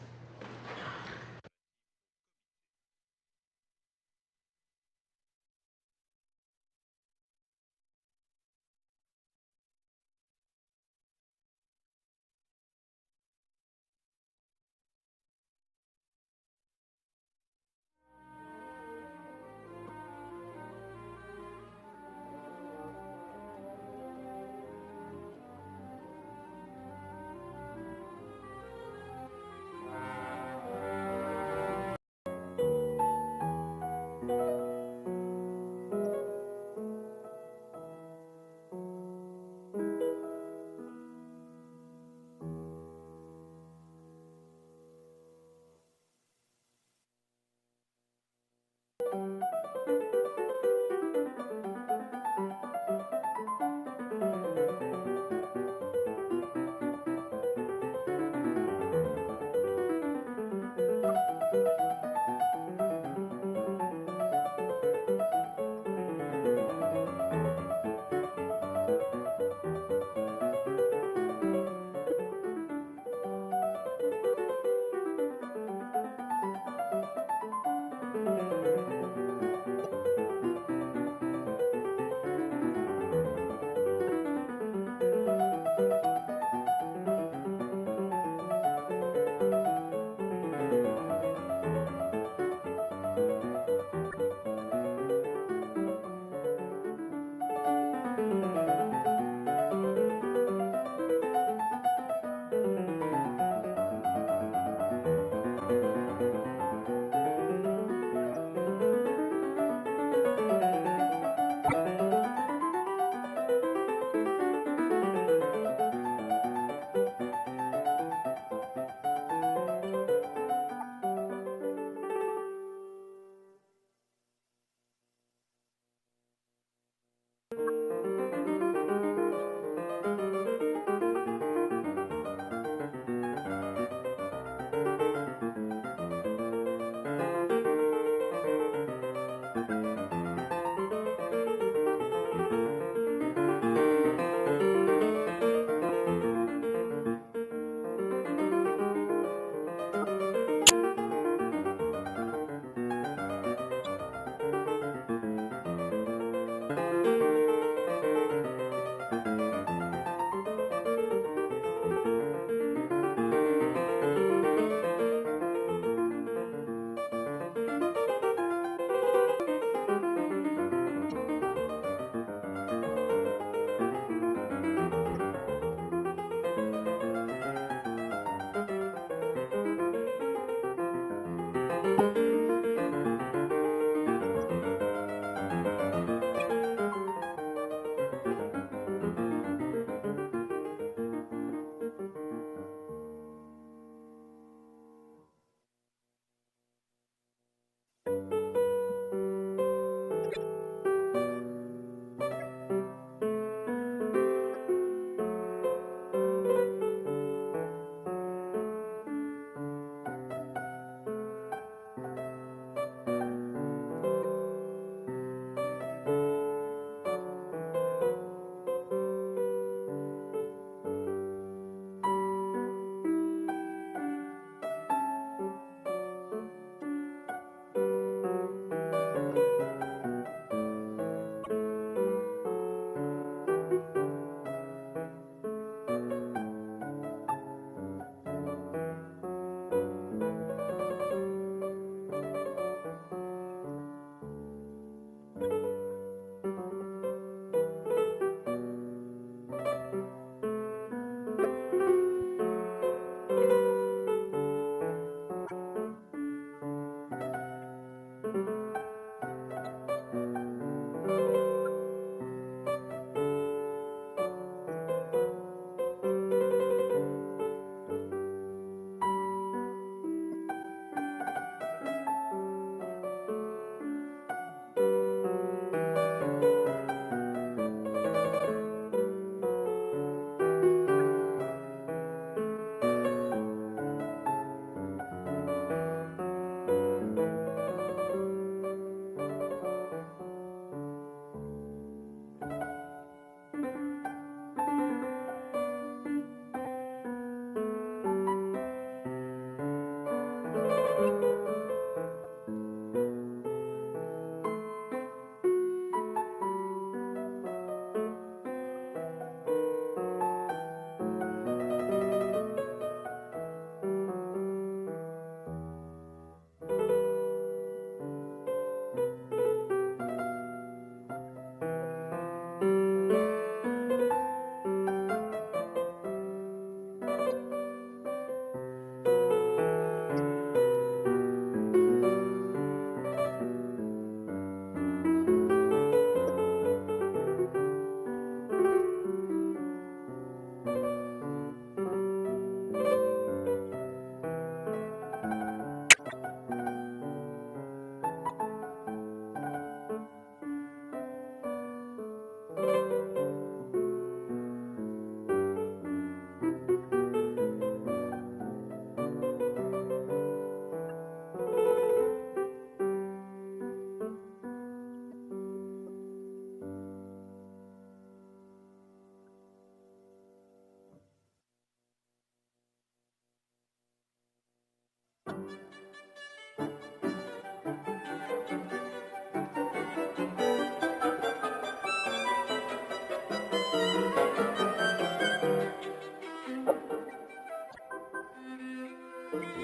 Thank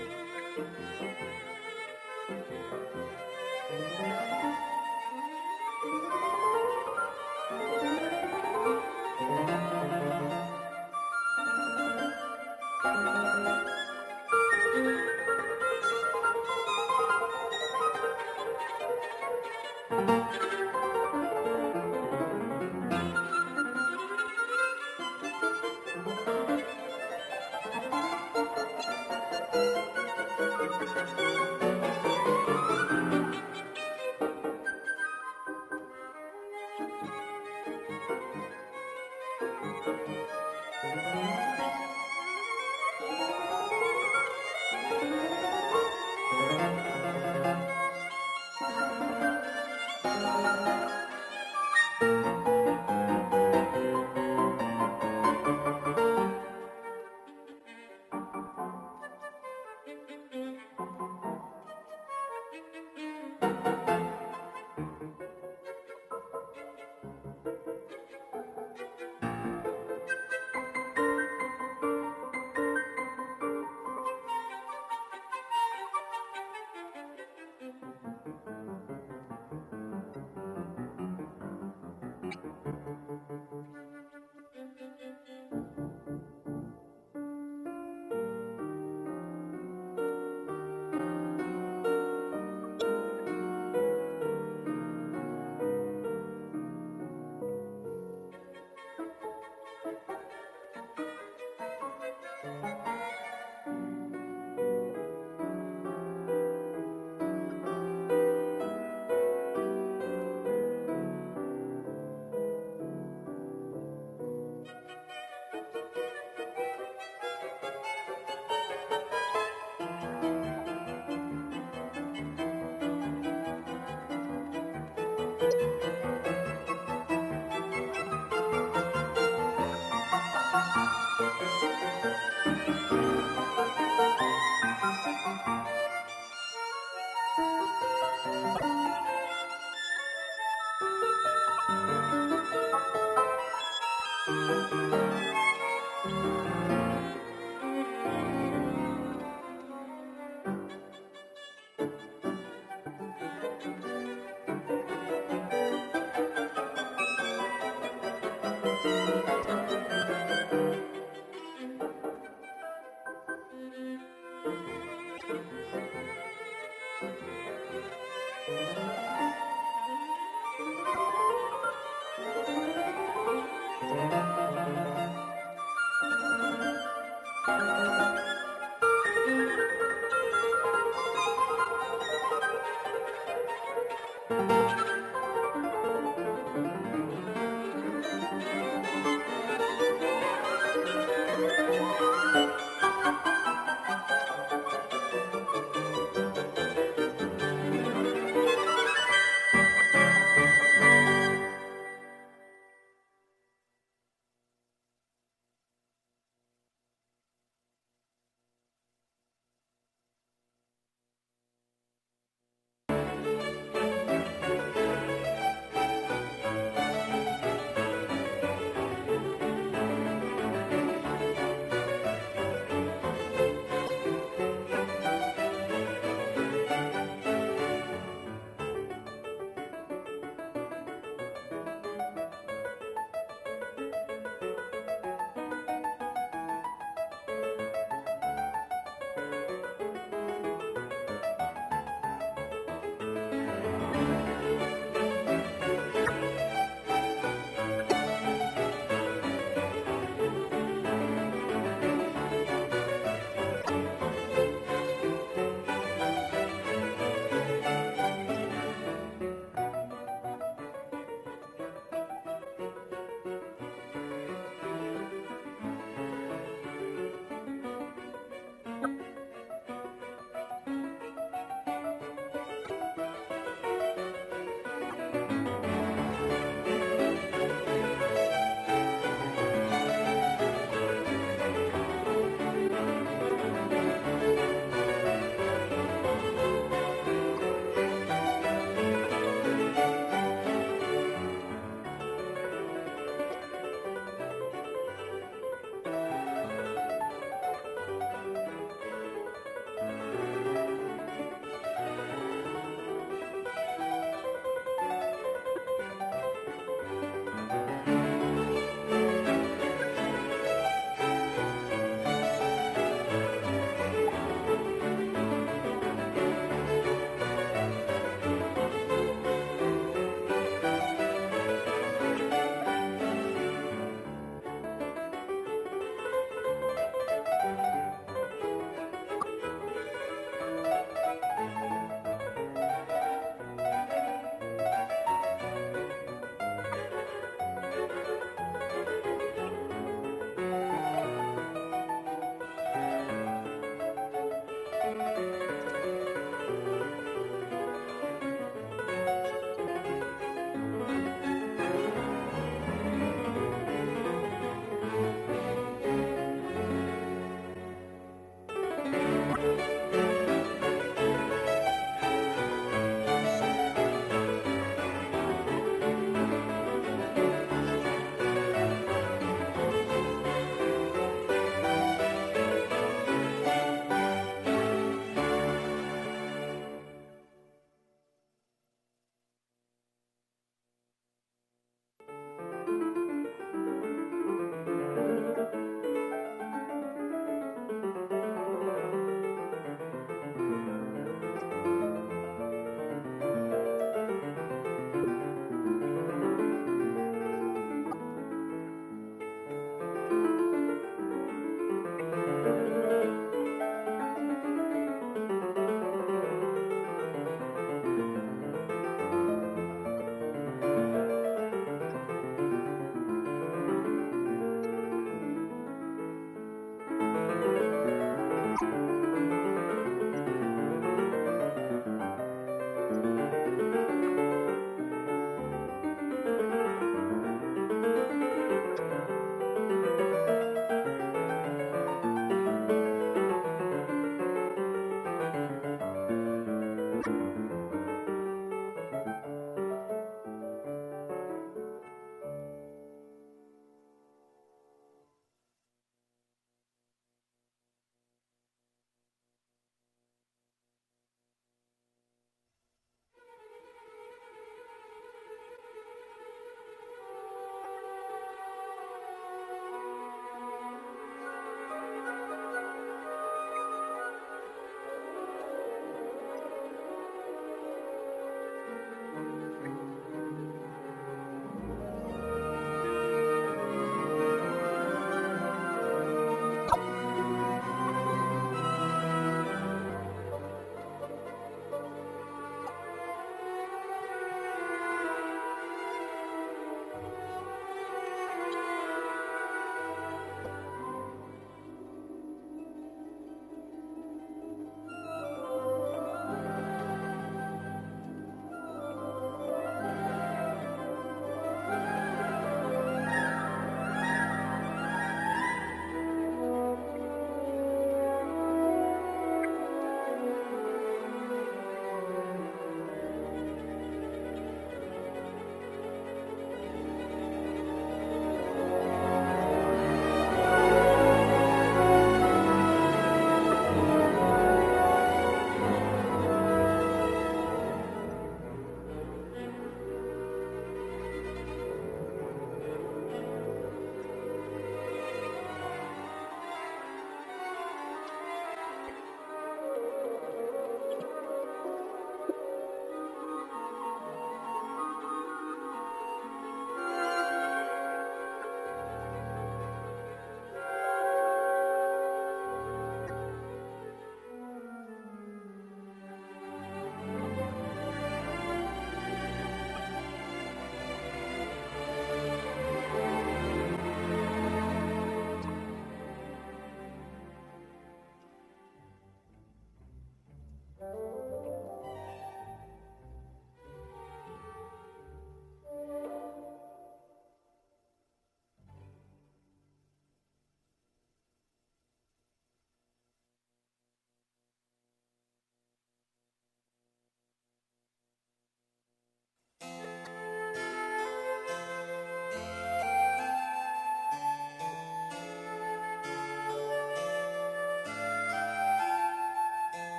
you.